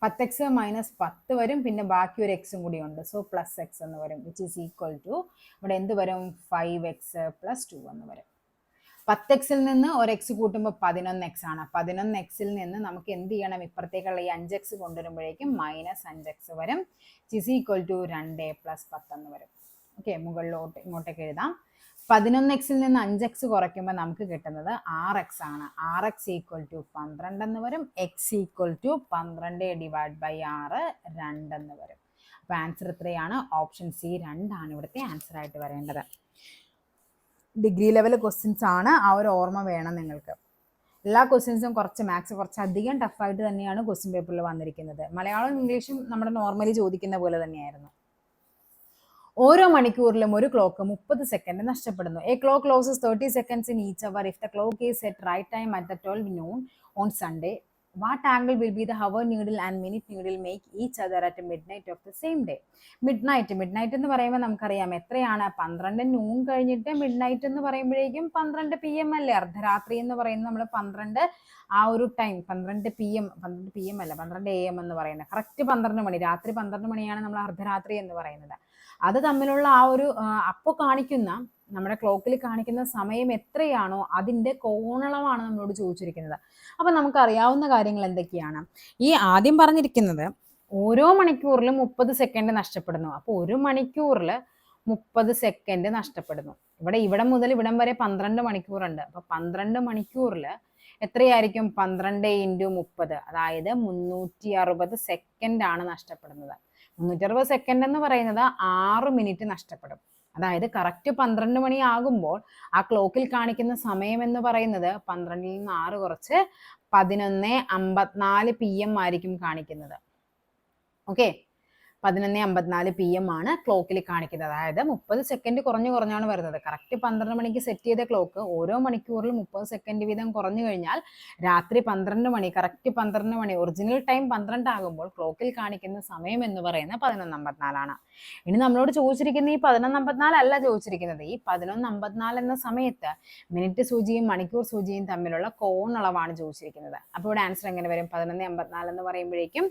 10x മൈനസ് 10 വരും, പിന്നെ ബാക്കി ഒരു എക്സും കൂടി ഉണ്ട്. സോ പ്ലസ് എക്സ് എന്ന് വരും, വിച്ച് ഈസ് ഈക്വൽ ടു ഇവിടെ എന്ത് വരും? 5x + 2 എന്ന് വരും. 10xൽ നിന്ന് ഒരു എക്സ് കൂട്ടുമ്പോൾ 11x ആണ്. 11xൽ നിന്ന് നമുക്ക് എന്ത് ചെയ്യണം? ഇപ്പുറത്തേക്കുള്ള ഈ 5x കൊണ്ടുവരുമ്പോഴേക്കും -5x വരും, which is equal to 2a + 10 എന്ന് വരും. ഓക്കെ, മുകളിലോട്ട് ഇങ്ങോട്ടേക്ക് എഴുതാം. 11xൽ നിന്ന് 5x കുറയ്ക്കുമ്പോൾ നമുക്ക് കിട്ടുന്നത് 6x ആണ്. 6x = 12 എന്ന് വരും. x = 12 / 6 2 എന്ന് വരും. അപ്പോൾ ആൻസർ എത്രയാണ്? ഓപ്ഷൻ സി 2 ആണ് ഇവിടുത്തെ ആൻസർ ആയിട്ട് വരേണ്ടത്. ഡിഗ്രി ലെവൽ ക്വസ്റ്റ്യൻസ് ആണ്, ആ ഒരു ഓർമ്മ വേണം നിങ്ങൾക്ക്. എല്ലാ ക്വസ്റ്റ്യൻസും മാത്സ് കുറച്ചധികം ടഫായിട്ട് തന്നെയാണ് ക്വസ്റ്റ്യൻ പേപ്പറിൽ വന്നിരിക്കുന്നത്. മലയാളം ഇംഗ്ലീഷും നമ്മുടെ നോർമലി ചോദിക്കുന്ന പോലെ തന്നെയായിരുന്നു. ഓരോ മണിക്കൂറിലും ഒരു ക്ലോക്ക് 30 സെക്കൻഡ് നഷ്ടപ്പെടുന്നു. A clock losses 30 seconds in each hour if the clock is at right time at the 12 noon on Sunday. What angle will be the hour needle and minute needle make each other at midnight of the same day? Midnight എന്ന് പറയുമ്പോൾ നമുക്കറിയാം എത്രയാണ്? 12 noon കഴിഞ്ഞിട്ട് midnight എന്ന് പറയുമ്പോഴേക്കും 12 PM അല്ലേ? അർദ്ധരാത്രി എന്ന് പറയുന്നത് നമ്മൾ 12 ആ ഒരു ടൈം 12 PM അല്ല 12 AM എന്ന് പറയുന്നത്. കറക്റ്റ് 12 മണി, രാത്രി 12 മണിയാണ് നമ്മൾ അർദ്ധരാത്രി എന്ന് പറയുന്നത്. അത് തമ്മിലുള്ള ആ ഒരു അപ്പോൾ കാണിക്കുന്ന നമ്മുടെ ക്ലോക്കിൽ കാണിക്കുന്ന സമയം എത്രയാണോ അതിൻ്റെ കോണളവാണ് നമ്മളോട് ചോദിച്ചിരിക്കുന്നത്. അപ്പം നമുക്കറിയാവുന്ന കാര്യങ്ങൾ എന്തൊക്കെയാണ്? ഈ ആദ്യം പറഞ്ഞിരിക്കുന്നത് ഓരോ മണിക്കൂറിലും 30 സെക്കൻഡ് നഷ്ടപ്പെടുന്നു. അപ്പോൾ ഒരു മണിക്കൂറിൽ 30 സെക്കൻഡ് നഷ്ടപ്പെടുന്നു. ഇവിടെ മുതൽ ഇവിടം വരെ 12 മണിക്കൂറുണ്ട്. അപ്പോൾ 12 മണിക്കൂറിൽ എത്രയായിരിക്കും? 12 × 30, അതായത് 360 സെക്കൻഡ് ആണ് നഷ്ടപ്പെടുന്നത്. 360 സെക്കൻഡ് എന്ന് പറയുന്നത് 6 മിനിറ്റ് നഷ്ടപ്പെടും. അതായത് കറക്റ്റ് 12 മണി ആകുമ്പോൾ ആ ക്ലോക്കിൽ കാണിക്കുന്ന സമയം എന്ന് പറയുന്നത് 12ൽ നിന്ന് 6 കുറച്ച് 11:54 PM ആയിരിക്കും കാണിക്കുന്നത്. ഓക്കെ, 11:54 PM ആണ് ക്ലോക്കിൽ കാണിക്കുന്നത്. അതായത് 30 സെക്കൻഡ് കുറഞ്ഞാണ് വരുന്നത്. കറക്റ്റ് 12 മണിക്ക് സെറ്റ് ചെയ്ത ക്ലോക്ക് ഓരോ മണിക്കൂറിലും 30 സെക്കൻഡ് വീതം കുറഞ്ഞു കഴിഞ്ഞാൽ രാത്രി 12 മണി, കറക്റ്റ് 12 മണി, ഒറിജിനൽ ടൈം 12 ആകുമ്പോൾ ക്ലോക്കിൽ കാണിക്കുന്ന സമയം എന്ന് പറയുന്നത് 11:54 ആണ്. ഇനി നമ്മളോട് ചോദിച്ചിരിക്കുന്ന ഈ 11:54 അല്ല ചോദിച്ചിരിക്കുന്നത്. ഈ 11:54 എന്ന സമയത്ത് മിനിറ്റ് സൂചിയും മണിക്കൂർ സൂചിയും തമ്മിലുള്ള കോണളവാണ് ചോദിച്ചിരിക്കുന്നത്. അപ്പോൾ ഇവിടെ ആൻസർ എങ്ങനെ വരും? 11:54 എന്ന് പറയുമ്പോഴേക്കും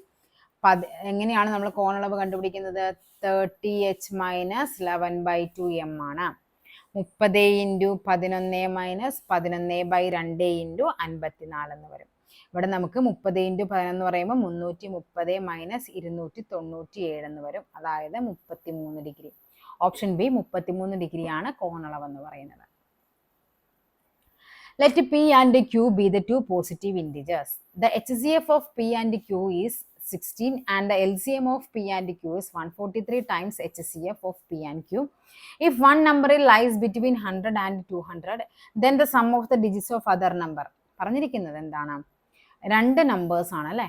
എങ്ങനെയാണ് നമ്മൾ കോണളവ് കണ്ടുപിടിക്കുന്നത്? 30h - 11/2 m ആണ്. 30 × 11 - 11/2 × 54 എന്ന് വരും. ഇവിടെ നമുക്ക് 30 × 11 എന്ന് പറയുമ്പോൾ 330 - 297 എന്ന് വരും. അതായത് 33 ഡിഗ്രി. ഓപ്ഷൻ ബി 33 ഡിഗ്രിയാണ് കോണളവ് എന്ന് പറയുന്നത്. Let P and Q be the two positive integers. The HCF of P and Q is 16 and the LCM of P and Q is 143 times HCF of P and Q. If one number lies between 100 and 200, then the sum of the digits of other number. പറഞ്ഞിരിക്കുന്നത് എന്താണ്? 2 numbers ആണ് അല്ലേ?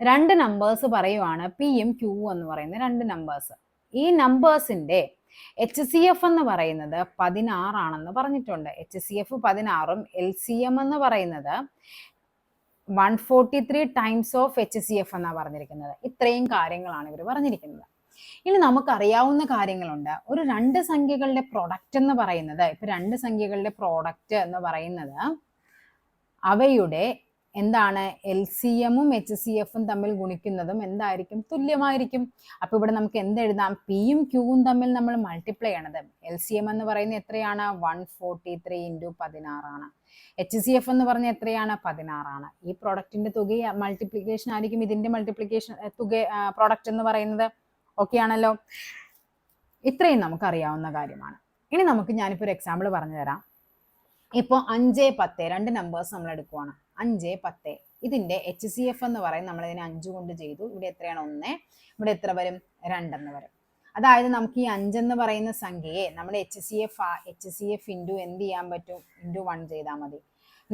2 numbers പറയുവാണ്, പിയും Q എന്ന് പറയുന്ന 2 numbers. ഈ നമ്പേഴ്സിന്റെ HCF എന്ന് പറയുന്നത് 16 ആണെന്ന് പറഞ്ഞിട്ടുണ്ട്. HCF 16ഉം LCM എന്ന് പറയുന്നത് 143 ടൈംസ് ഓഫ് HCF എന്നാണ് പറഞ്ഞിരിക്കുന്നത്. ഇത്രയും കാര്യങ്ങളാണ് ഇവർ പറഞ്ഞിരിക്കുന്നത്. ഇനി നമുക്കറിയാവുന്ന കാര്യങ്ങളുണ്ട്. ഒരു 2 സംഖ്യകളുടെ പ്രൊഡക്റ്റ് എന്ന് പറയുന്നത്, ഇപ്പൊ 2 സംഖ്യകളുടെ പ്രോഡക്റ്റ് എന്ന് പറയുന്നത് അവയുടെ എന്താണ്? LCMഉം HCFഉം തമ്മിൽ ഗുണിക്കുന്നതും എന്തായിരിക്കും? തുല്യമായിരിക്കും. അപ്പൊ ഇവിടെ നമുക്ക് എന്തെഴുതാം? പിയും ക്യൂവും തമ്മിൽ നമ്മൾ മൾട്ടിപ്ലൈ ചെയ്യണത്. LCM എന്ന് പറയുന്നത് എത്രയാണ്? 143 × 16 ആണ്. HCF എന്ന് പറഞ്ഞാൽ എത്രയാണ്? 16 ആണ്. ഈ പ്രോഡക്റ്റിന്റെ തുക മൾട്ടിപ്ലിക്കേഷൻ ആയിരിക്കും ഇതിന്റെ മൾട്ടിപ്ലിക്കേഷൻ തുക പ്രോഡക്റ്റ് എന്ന് പറയുന്നത്. ഓക്കെ ആണല്ലോ? ഇത്രയും നമുക്കറിയാവുന്ന കാര്യമാണ്. ഇനി ഞാനിപ്പോൾ ഒരു എക്സാമ്പിൾ പറഞ്ഞു തരാം. ഇപ്പോൾ 5, 10 2 നമ്പേഴ്സ് നമ്മൾ എടുക്കുവാണ്. 5, 10 ഇതിന്റെ HCF എന്ന് പറയുന്നത് നമ്മൾ ഇതിനെ 5 കൊണ്ട് ചെയ്തു. ഇവിടെ എത്രയാണ്? 1. ഇവിടെ എത്ര വരും? 2 എന്ന് വരും. അതായത് നമുക്ക് ഈ 5 എന്ന് പറയുന്ന സംഖ്യയെ നമ്മൾ HCF ഇൻറ്റു എന്ത് ചെയ്യാൻ പറ്റും? ഇൻറ്റു 1 ചെയ്താൽ മതി.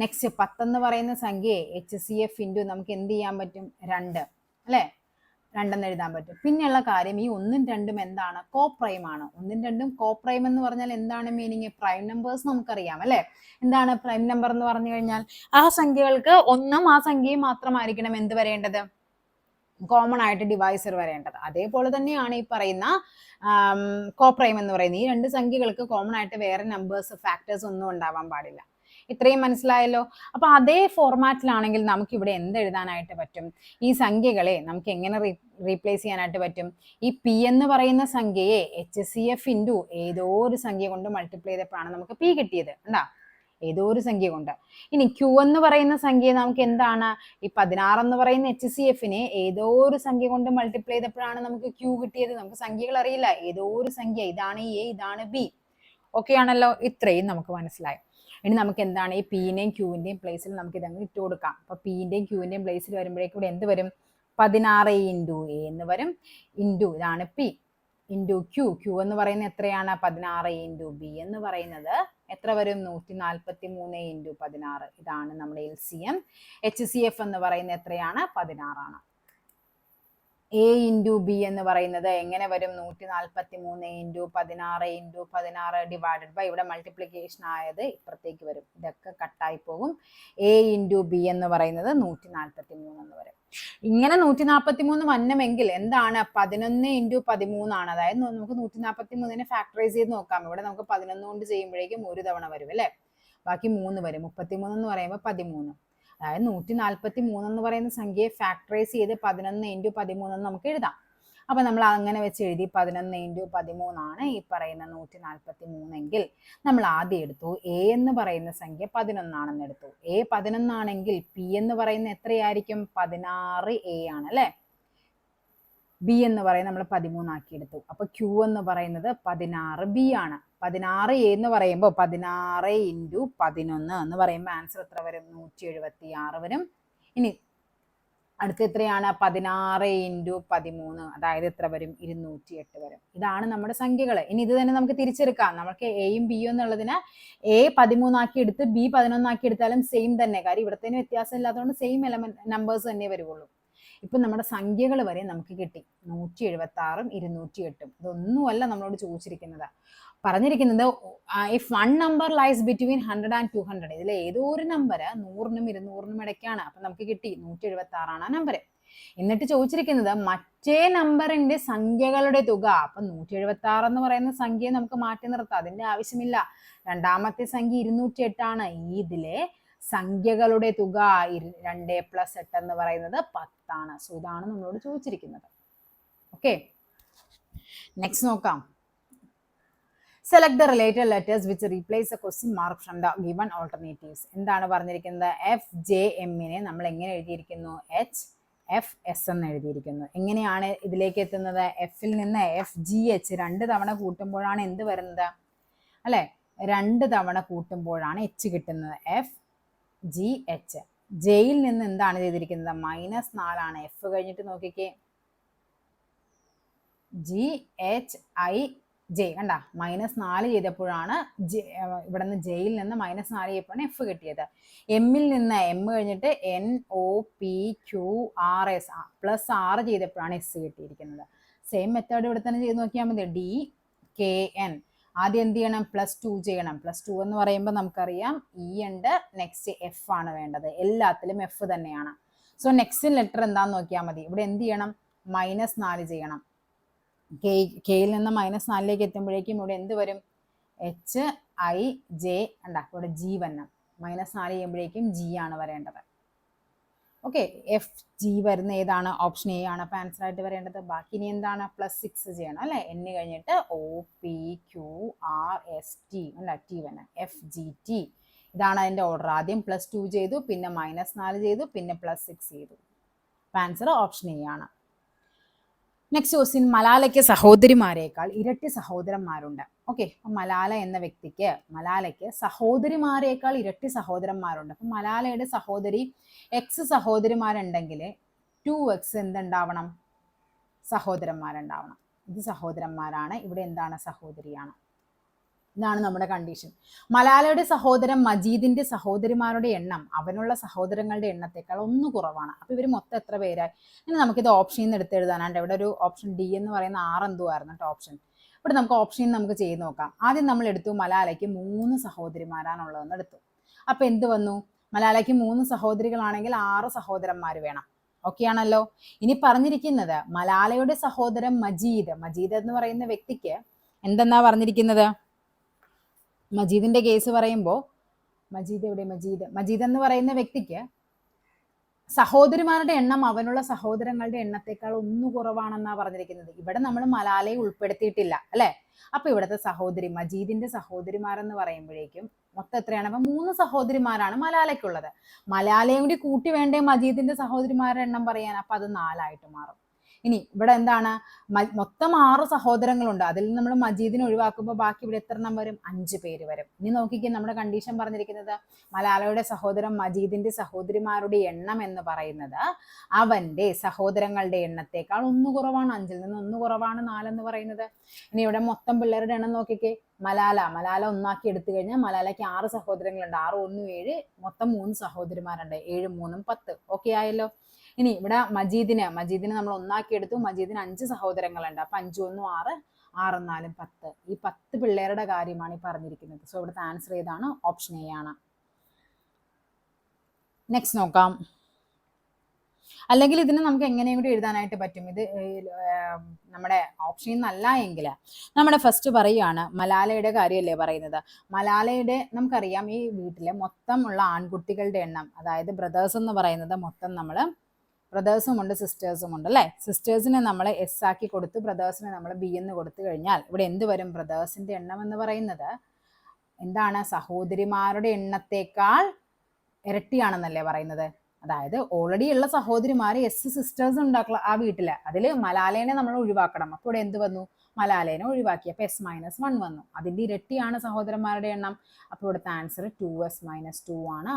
നെക്സ്റ്റ് 10 എന്ന് പറയുന്ന സംഖ്യയെ HCF ഇൻറ്റു നമുക്ക് എന്ത് ചെയ്യാൻ പറ്റും 2 അല്ലേ, 2 എന്ന് എഴുതാൻ പറ്റും. പിന്നെയുള്ള കാര്യം ഈ 1ഉം 2ഉം എന്താണ്, കോപ്രൈം ആണ്. 1ഉം 2ഉം കോപ്രൈം എന്ന് പറഞ്ഞാൽ എന്താണ് മീനിങ്, പ്രൈം നമ്പേഴ്സ് നമുക്കറിയാം അല്ലെ. എന്താണ് പ്രൈം നമ്പർ എന്ന് പറഞ്ഞു കഴിഞ്ഞാൽ ആ സംഖ്യകൾക്ക് ഒന്നും ആ സംഖ്യയും മാത്രമായിരിക്കണം എന്ത് വരേണ്ടത്, കോമൺ ആയിട്ട് ഡിവൈസർ വരേണ്ടത്. അതേപോലെ തന്നെയാണ് ഈ പറയുന്ന കോപ്രൈം എന്ന് പറയുന്നത്. ഈ 2 സംഖ്യകൾക്ക് കോമൺ ആയിട്ട് വേറെ നമ്പേഴ്സ് ഫാക്ടേഴ്സ് ഒന്നും ഉണ്ടാവാൻ പാടില്ല. ഇത്രയും മനസ്സിലായല്ലോ. അപ്പൊ അതേ ഫോർമാറ്റിലാണെങ്കിൽ നമുക്ക് ഇവിടെ എന്ത് എഴുതാനായിട്ട് പറ്റും, ഈ സംഖ്യകളെ നമുക്ക് എങ്ങനെ റീപ്ലേസ് ചെയ്യാനായിട്ട് പറ്റും, ഈ പി എന്ന് പറയുന്ന സംഖ്യയെ HCF ഇൻറ്റു ഏതോ ഒരു സംഖ്യ കൊണ്ട് മൾട്ടിപ്ലൈ ചെയ്തപ്പോഴാണ് നമുക്ക് പി കിട്ടിയത്, ഉണ്ടാ, ഏതോ ഒരു സംഖ്യ കൊണ്ട്. ഇനി Q എന്ന് പറയുന്ന സംഖ്യ നമുക്ക് എന്താണ്, ഈ 16 എന്ന് പറയുന്ന HCFനെ ഏതോ ഒരു സംഖ്യ കൊണ്ട് മൾട്ടിപ്ലൈ ചെയ്തപ്പോഴാണ് നമുക്ക് Q കിട്ടിയത്. നമുക്ക് സംഖ്യകൾ അറിയില്ല, ഏതോ ഒരു സംഖ്യ, ഇതാണ് A ഇതാണ് B. ഓക്കെ ആണല്ലോ, ഇത്രയും നമുക്ക് മനസ്സിലായി. ഇനി നമുക്ക് എന്താണ് ഈ പിന്റെയും ക്യൂവിന്റെയും പ്ലേസിൽ നമുക്ക് ഇതങ്ങ് ഇട്ട് കൊടുക്കാം. അപ്പൊ പിന്റെയും ക്യൂവിന്റെയും പ്ലേസിൽ വരുമ്പോഴേക്കും ഇവിടെ എന്ത് വരും, 16 ഇൻറ്റു A എന്ന് വരും, ഇൻറ്റു ഇതാണ് പി, ഇൻറ്റു ക്യൂ. ക്യൂ എന്ന് പറയുന്നത് എത്രയാണ്, 16 ഇൻറ്റു ബി എന്ന് പറയുന്നത് എത്ര വരും, 143 ഇൻറ്റു 16. ഇതാണ് നമ്മുടെ LCM. HCF എന്ന് പറയുന്നത് എത്രയാണ്, 16 ആണ്. A ഇൻറ്റു ബി എന്ന് പറയുന്നത് എങ്ങനെ വരും, 143 ഇൻറ്റു 16 ഇൻറ്റു 16 ഡിവൈഡഡ് ബൈ, ഇവിടെ മൾട്ടിപ്ലിക്കേഷൻ ആയത് ഇപ്പുറത്തേക്ക് വരും, ഇതൊക്കെ കട്ടായി പോകും. A ഇൻറ്റു ബി എന്ന് പറയുന്നത് 143 എന്ന് വരും. ഇങ്ങനെ 143 വന്നമെങ്കിൽ എന്താണ്, 11 ഇൻറ്റു 13 ആണ്. അതായത് നമുക്ക് 143 ഫാക്ടറൈസ് ചെയ്ത് നോക്കാം. ഇവിടെ നമുക്ക് 11 കൊണ്ട് ചെയ്യുമ്പോഴേക്കും ഒരു തവണ വരും അല്ലെ, ബാക്കി 3 വരും. 33 എന്ന് പറയുമ്പോൾ 13. അതായത് 143 എന്ന് പറയുന്ന സംഖ്യയെ ഫാക്ടറൈസ് ചെയ്ത് 11 ഇൻറ്റു 13 നമുക്ക് എഴുതാം. അപ്പൊ നമ്മൾ അങ്ങനെ വെച്ച് എഴുതി 11 ഇൻറ്റു 13 ആണ് ഈ പറയുന്ന 143 എങ്കിൽ നമ്മൾ ആദ്യം എടുത്തു A എന്ന് പറയുന്ന സംഖ്യ 11 ആണെന്ന് എടുത്തു. A 11 ആണെങ്കിൽ P എന്ന് പറയുന്ന എത്രയായിരിക്കും, 16A ആണ് അല്ലെ. B എന്ന് പറയുന്നത് നമ്മൾ 13 ആക്കി എടുത്തു. അപ്പൊ Q എന്ന് പറയുന്നത് 16B ആണ്. 16A എന്ന് പറയുമ്പോൾ 16 ഇൻറ്റു 11 എന്ന് പറയുമ്പോൾ ആൻസർ എത്ര വരും, 176 വരും. ഇനി അടുത്ത എത്രയാണ്, 16 ഇൻറ്റു 13, അതായത് എത്ര വരും, 208 വരും. ഇതാണ് നമ്മുടെ സംഖ്യകൾ. ഇനി ഇത് തന്നെ നമുക്ക് തിരിച്ചെടുക്കാം. നമുക്ക് എയും ബിയും എന്നുള്ളതിന് A 13 ആക്കി എടുത്ത് B 11 ആക്കി എടുത്താലും സെയിം തന്നെ. കാര്യം ഇവിടത്തേന് വ്യത്യാസം ഇല്ലാത്തതുകൊണ്ട് സെയിം എലമെന്റ് നമ്പേഴ്സ് തന്നെ വരുള്ളൂ. ഇപ്പൊ നമ്മുടെ സംഖ്യകൾ വരെ നമുക്ക് കിട്ടി, 176ഉം 208ഉം. ഇതൊന്നുമല്ല നമ്മളോട് ചോദിച്ചിരിക്കുന്നത്. പറഞ്ഞിരിക്കുന്നത് if one number lies between 100 and 200, ഇതിൽ ഏതോ ഒരു നമ്പർ 100നും 200നും ഇടയ്ക്കാണ്. അപ്പൊ നമുക്ക് കിട്ടി 176 ആണ് ആ നമ്പർ. എന്നിട്ട് ചോദിച്ചിരിക്കുന്നത് മറ്റേ നമ്പറിന്റെ സംഖ്യകളുടെ തുക. അപ്പൊ 176 എന്ന് പറയുന്ന സംഖ്യയെ നമുക്ക് മാറ്റി നിർത്താം, അതിന്റെ ആവശ്യമില്ല. രണ്ടാമത്തെ സംഖ്യ 208 ആണ്. ഇതിലെ സംഖ്യകളുടെ തുക 2 + 8 എന്ന് പറയുന്നത് 10 ആണ്. സോ ഇതാണ് നമ്മളോട് ചോദിച്ചിരിക്കുന്നത്. ഓക്കെ, നെക്സ്റ്റ് നോക്കാം. Select the related letters which replace A question mark from the given alternatives. എന്താണ് പറഞ്ഞിരിക്കുന്നത്, FJMനെ നമ്മൾ എങ്ങനെ എഴുതിയിരിക്കുന്നു, HFS എന്ന് എഴുതിയിരിക്കുന്നു. എങ്ങനെയാണ് ഇതിലേക്ക് എത്തുന്നത്, എഫിൽ നിന്ന് FGH 2 തവണ കൂട്ടുമ്പോഴാണ് എന്ത് വരുന്നത് അല്ലെ, 2 തവണ കൂട്ടുമ്പോഴാണ് H കിട്ടുന്നത്, FGH. ജയിൽ നിന്ന് എന്താണ് ചെയ്തിരിക്കുന്നത്, -4 ആണ്. F കഴിഞ്ഞിട്ട് നോക്കിക്കേ, GHIJ കണ്ട, -4 ചെയ്തപ്പോഴാണ് ഇവിടെ നിന്ന് ജയിൽ നിന്ന് -4 ചെയ്തപ്പോഴാണ് F കിട്ടിയത്. എമ്മിൽ നിന്ന് M കഴിഞ്ഞിട്ട് NOPQRS +6 ചെയ്തപ്പോഴാണ് S കിട്ടിയിരിക്കുന്നത്. സെയിം മെത്തേഡ് ഇവിടെ തന്നെ ചെയ്ത് നോക്കിയാൽ മതി. DKN ആദ്യം എന്ത് ചെയ്യണം, +2 ചെയ്യണം. +2 എന്ന് പറയുമ്പോൾ നമുക്കറിയാം E ഉണ്ട്, നെക്സ്റ്റ് F ആണ് വേണ്ടത്. എല്ലാത്തിലും F തന്നെയാണ്. സോ നെക്സ്റ്റ് ലെറ്റർ എന്താന്ന് നോക്കിയാൽ മതി. ഇവിടെ എന്ത് ചെയ്യണം, -4 ചെയ്യണം. കെയിൽ നിന്ന് -4ലേക്ക് എത്തുമ്പോഴേക്കും ഇവിടെ എന്ത് വരും, HIJ ഉണ്ടാ, ഇവിടെ G വരണം. -4 ചെയ്യുമ്പോഴേക്കും G ആണ് വരേണ്ടത്. ഓക്കെ, FG വരുന്ന ഏതാണ്, ഓപ്ഷൻ A ആണ് അപ്പൊ ആൻസർ ആയിട്ട് വരേണ്ടത്. ബാക്കി ഇനി എന്താണ്, +6 ചെയ്യണം അല്ലെ. N കഴിഞ്ഞിട്ട് OPQRST അല്ല, T വരണം, FGT. ഇതാണ് അതിന്റെ ഓർഡർ. ആദ്യം +2 ചെയ്തു, പിന്നെ -4 ചെയ്തു, പിന്നെ +6 ചെയ്തു. അപ്പൊ ആൻസർ ഓപ്ഷൻ A ആണ്. നെക്സ്റ്റ് ക്വസ്റ്റ്യൻ, മലാലയ്ക്ക് സഹോദരിമാരേക്കാൾ ഇരട്ടി സഹോദരന്മാരുണ്ട്. ഓക്കെ, അപ്പൊ മലാല എന്ന വ്യക്തിക്ക്, മലാലയ്ക്ക് സഹോദരിമാരേക്കാൾ ഇരട്ടി സഹോദരന്മാരുണ്ട്. അപ്പൊ മലാലയുടെ സഹോദരി X സഹോദരിമാരുണ്ടെങ്കിൽ 2X എന്തുണ്ടാവണം, സഹോദരന്മാരുണ്ടാവണം. ഇത് സഹോദരന്മാരാണ്, ഇവിടെ എന്താണ്, സഹോദരിയാണ്. ഇതാണ് നമ്മുടെ കണ്ടീഷൻ. മലാലയുടെ സഹോദരൻ മജീദിന്റെ സഹോദരിമാരുടെ എണ്ണം അവനുള്ള സഹോദരങ്ങളുടെ എണ്ണത്തേക്കാൾ 1 കുറവാണ്. അപ്പൊ ഇവർ മൊത്തം എത്ര പേരായി? ഇനി നമുക്കിത് ഓപ്ഷനിൽ നിന്ന് എടുത്ത് എഴുതാനാണ്ട്. ഇവിടെ ഒരു ഓപ്ഷൻ ഡി എന്ന് പറയുന്ന 6 എന്തോ ആയിരുന്നു കേട്ടോ ഓപ്ഷൻ. ഇവിടെ നമുക്ക് ഓപ്ഷനിൽ നമുക്ക് ചെയ്ത് നോക്കാം. ആദ്യം നമ്മൾ എടുത്തു മലാലയ്ക്ക് 3 സഹോദരിമാരാണുള്ളതെന്ന് എടുത്തു. അപ്പൊ എന്ത് വന്നു? മലാലയ്ക്ക് 3 സഹോദരികളാണെങ്കിൽ 6 സഹോദരന്മാർ വേണം. ഓക്കെ ആണല്ലോ. ഇനി പറഞ്ഞിരിക്കുന്നത് മലാലയുടെ സഹോദരൻ മജീദ് എന്ന് പറയുന്ന വ്യക്തിക്ക് എന്തെന്നാ പറഞ്ഞിരിക്കുന്നത്? മജീദിന്റെ കേസ് പറയുമ്പോൾ മജീദ് എന്ന് പറയുന്ന വ്യക്തിക്ക് സഹോദരിമാരുടെ എണ്ണം അവനുള്ള സഹോദരങ്ങളുടെ എണ്ണത്തേക്കാൾ 1 കുറവാണെന്നാ പറഞ്ഞിരിക്കുന്നത്. ഇവിടെ നമ്മൾ മലാലയെ ഉൾപ്പെടുത്തിയിട്ടില്ല അല്ലെ. അപ്പൊ ഇവിടുത്തെ സഹോദരി മജീദിന്റെ സഹോദരിമാരെന്ന് പറയുമ്പോഴേക്കും മൊത്തം എത്രയാണ്? അപ്പൊ 3 സഹോദരിമാരാണ് മലാലയ്ക്കുള്ളത്. മലാലയും കൂടി കൂട്ടി വേണ്ടേ മജീദിന്റെ സഹോദരിമാരുടെ എണ്ണം പറയാൻ? അപ്പൊ അത് 4 ആയിട്ട് മാറും. ഇനി ഇവിടെ എന്താണ്? മൊത്തം 6 സഹോദരങ്ങളുണ്ട്. അതിൽ നമ്മൾ മജീദിനെ ഒഴിവാക്കുമ്പോൾ ബാക്കി ഇവിടെ എത്ര എണ്ണം വരും? 5 പേര് വരും. ഇനി നോക്കിക്കേ, നമ്മുടെ കണ്ടീഷൻ പറഞ്ഞിരിക്കുന്നത് മലാലയുടെ സഹോദരൻ മജീദിന്റെ സഹോദരിമാരുടെ എണ്ണം എന്ന് പറയുന്നത് അവന്റെ സഹോദരങ്ങളുടെ എണ്ണത്തേക്കാൾ 1 കുറവാണ്. 5-ൽ നിന്ന് 1 കുറവാണ് 4 എന്ന് പറയുന്നത്. ഇനി ഇവിടെ മൊത്തം പിള്ളേരുടെ എണ്ണം നോക്കിക്കേ. മലാല ഒന്നാക്കി എടുത്തു കഴിഞ്ഞാൽ മലാലയ്ക്ക് 6 സഹോദരങ്ങളുണ്ട്. 6 1 7, മൊത്തം 3 സഹോദരിമാരുണ്ട്. 7 3 10. ഓക്കെ ആയല്ലോ. ഇനി ഇവിടെ മജീദിനെ നമ്മൾ ഒന്നാക്കി എടുത്തു. മജീദിന് 5 സഹോദരങ്ങളുണ്ട്. അപ്പൊ 5 1 6, 6 4 10. ഈ 10 പിള്ളേരുടെ കാര്യമാണ് ഈ പറഞ്ഞിരിക്കുന്നത്. സോ ഇവിടുത്തെ ആൻസർ ഏതാണ്? ഓപ്ഷൻ എ ആണ്. നെക്സ്റ്റ് നോക്കാം. അല്ലെങ്കിൽ ഇതിനെ നമുക്ക് എങ്ങനെയും കൂടി എഴുതാനായിട്ട് പറ്റും. ഇത് നമ്മുടെ ഓപ്ഷൻ നിന്നല്ല എങ്കിൽ നമ്മുടെ ഫസ്റ്റ് പറയുകയാണ് മലാലയുടെ കാര്യമല്ലേ പറയുന്നത്. മലാലയുടെ നമുക്കറിയാം ഈ വീട്ടിലെ മൊത്തം ഉള്ള ആൺകുട്ടികളുടെ എണ്ണം, അതായത് ബ്രദേഴ്സ് എന്ന് പറയുന്നത് മൊത്തം നമ്മൾ ബ്രദേഴ്സും ഉണ്ട് സിസ്റ്റേഴ്സും ഉണ്ട് അല്ലേ. സിസ്റ്റേഴ്സിനെ നമ്മൾ എസ് ആക്കി കൊടുത്ത് ബ്രദേഴ്സിനെ നമ്മൾ ബി എന്ന് കൊടുത്തു കഴിഞ്ഞാൽ ഇവിടെ എന്ത് വരും? ബ്രദേഴ്സിന്റെ എണ്ണം എന്ന് പറയുന്നത് എന്താണ്? സഹോദരിമാരുടെ എണ്ണത്തേക്കാൾ ഇരട്ടിയാണെന്നല്ലേ പറയുന്നത്. അതായത് ഓൾറെഡി ഉള്ള സഹോദരിമാർ എസ് സിസ്റ്റേഴ്സ് ഉണ്ടാക്കുക ആ വീട്ടില്. അതിൽ മലാലേനെ നമ്മൾ ഒഴിവാക്കണം. അപ്പോൾ ഇവിടെ എന്ത് വന്നു? മലാലേനെ ഒഴിവാക്കി. അപ്പൊ S-1 വന്നു. അതിന്റെ ഇരട്ടിയാണ് സഹോദരന്മാരുടെ എണ്ണം. അപ്പോൾ ഇവിടുത്തെ ആൻസർ 2S-2 ആണ്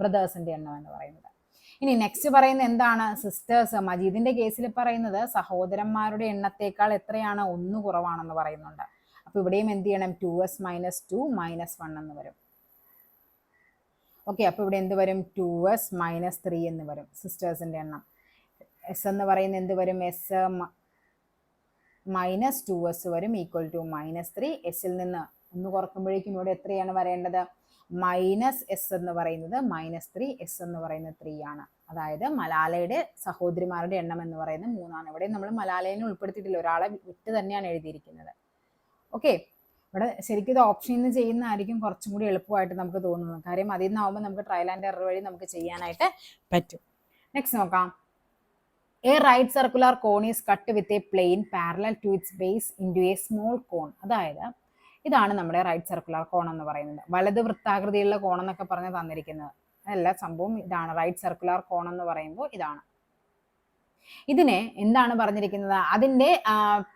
ബ്രദേഴ്സിന്റെ എണ്ണം എന്ന് പറയുന്നത്. ഇനി നെക്സ്റ്റ് പറയുന്നത് എന്താണ്? സിസ്റ്റേഴ്സ്. മജീദിന്റെ കേസിൽ പറയുന്നത് സഹോദരന്മാരുടെ എണ്ണത്തേക്കാൾ എത്രയാണ്? 1 കുറവാണെന്ന് പറയുന്നുണ്ട്. അപ്പൊ ഇവിടെയും എന്ത് ചെയ്യണം? 2S-2 -1 എന്ന് വരും. ഓക്കെ, അപ്പൊ ഇവിടെ എന്ത് വരും? 2S-3 എന്ന് വരും സിസ്റ്റേഴ്സിന്റെ എണ്ണം. എസ് എന്ന് പറയുന്നത് എന്ത് വരും? S-2S വരും = -3. എസിൽ നിന്ന് 1 കുറക്കുമ്പോഴേക്കും ഇവിടെ എത്രയാണ് വരേണ്ടത്? -S എന്ന് പറയുന്നത് -3, S എന്ന് പറയുന്നത് 3 ആണ്. അതായത് മലാലയുടെ സഹോദരിമാരുടെ എണ്ണം എന്ന് പറയുന്നത് 3 ആണ്. ഇവിടെ നമ്മൾ മലാലയെ ഉൾപ്പെടുത്തിയിട്ടില്ല, ഒരാളെ വിട്ട് തന്നെയാണ് എഴുതിയിരിക്കുന്നത്. ഓക്കെ, ഇവിടെ ശരിക്കും ഇത് ഓപ്ഷനിൽ നിന്ന് ചെയ്യുന്നതായിരിക്കും കുറച്ചും കൂടി എളുപ്പമായിട്ട് നമുക്ക് തോന്നുന്നത്. കാര്യം അതിൽ നിന്നാവുമ്പോൾ നമുക്ക് ട്രയൽ ആൻഡ് എറർ വഴി നമുക്ക് ചെയ്യാനായിട്ട് പറ്റും. നെക്സ്റ്റ് നോക്കാം. A right circular cone is cut with a plane parallel to its base into a small cone. അതായത് ഇതാണ് നമ്മുടെ റൈറ്റ് സർക്കുലർ കോൺ എന്ന് പറയുന്നത്. വലത് വൃത്താകൃതിയുള്ള കോൺ എന്നൊക്കെ പറഞ്ഞ് തന്നിരിക്കുന്നത് എല്ലാ സംഭവം ഇതാണ്. റൈറ്റ് സർക്കുലർ കോൺ എന്ന് പറയുമ്പോൾ ഇതാണ്. ഇതിനെ എന്താണ് പറഞ്ഞിരിക്കുന്നത്? അതിന്റെ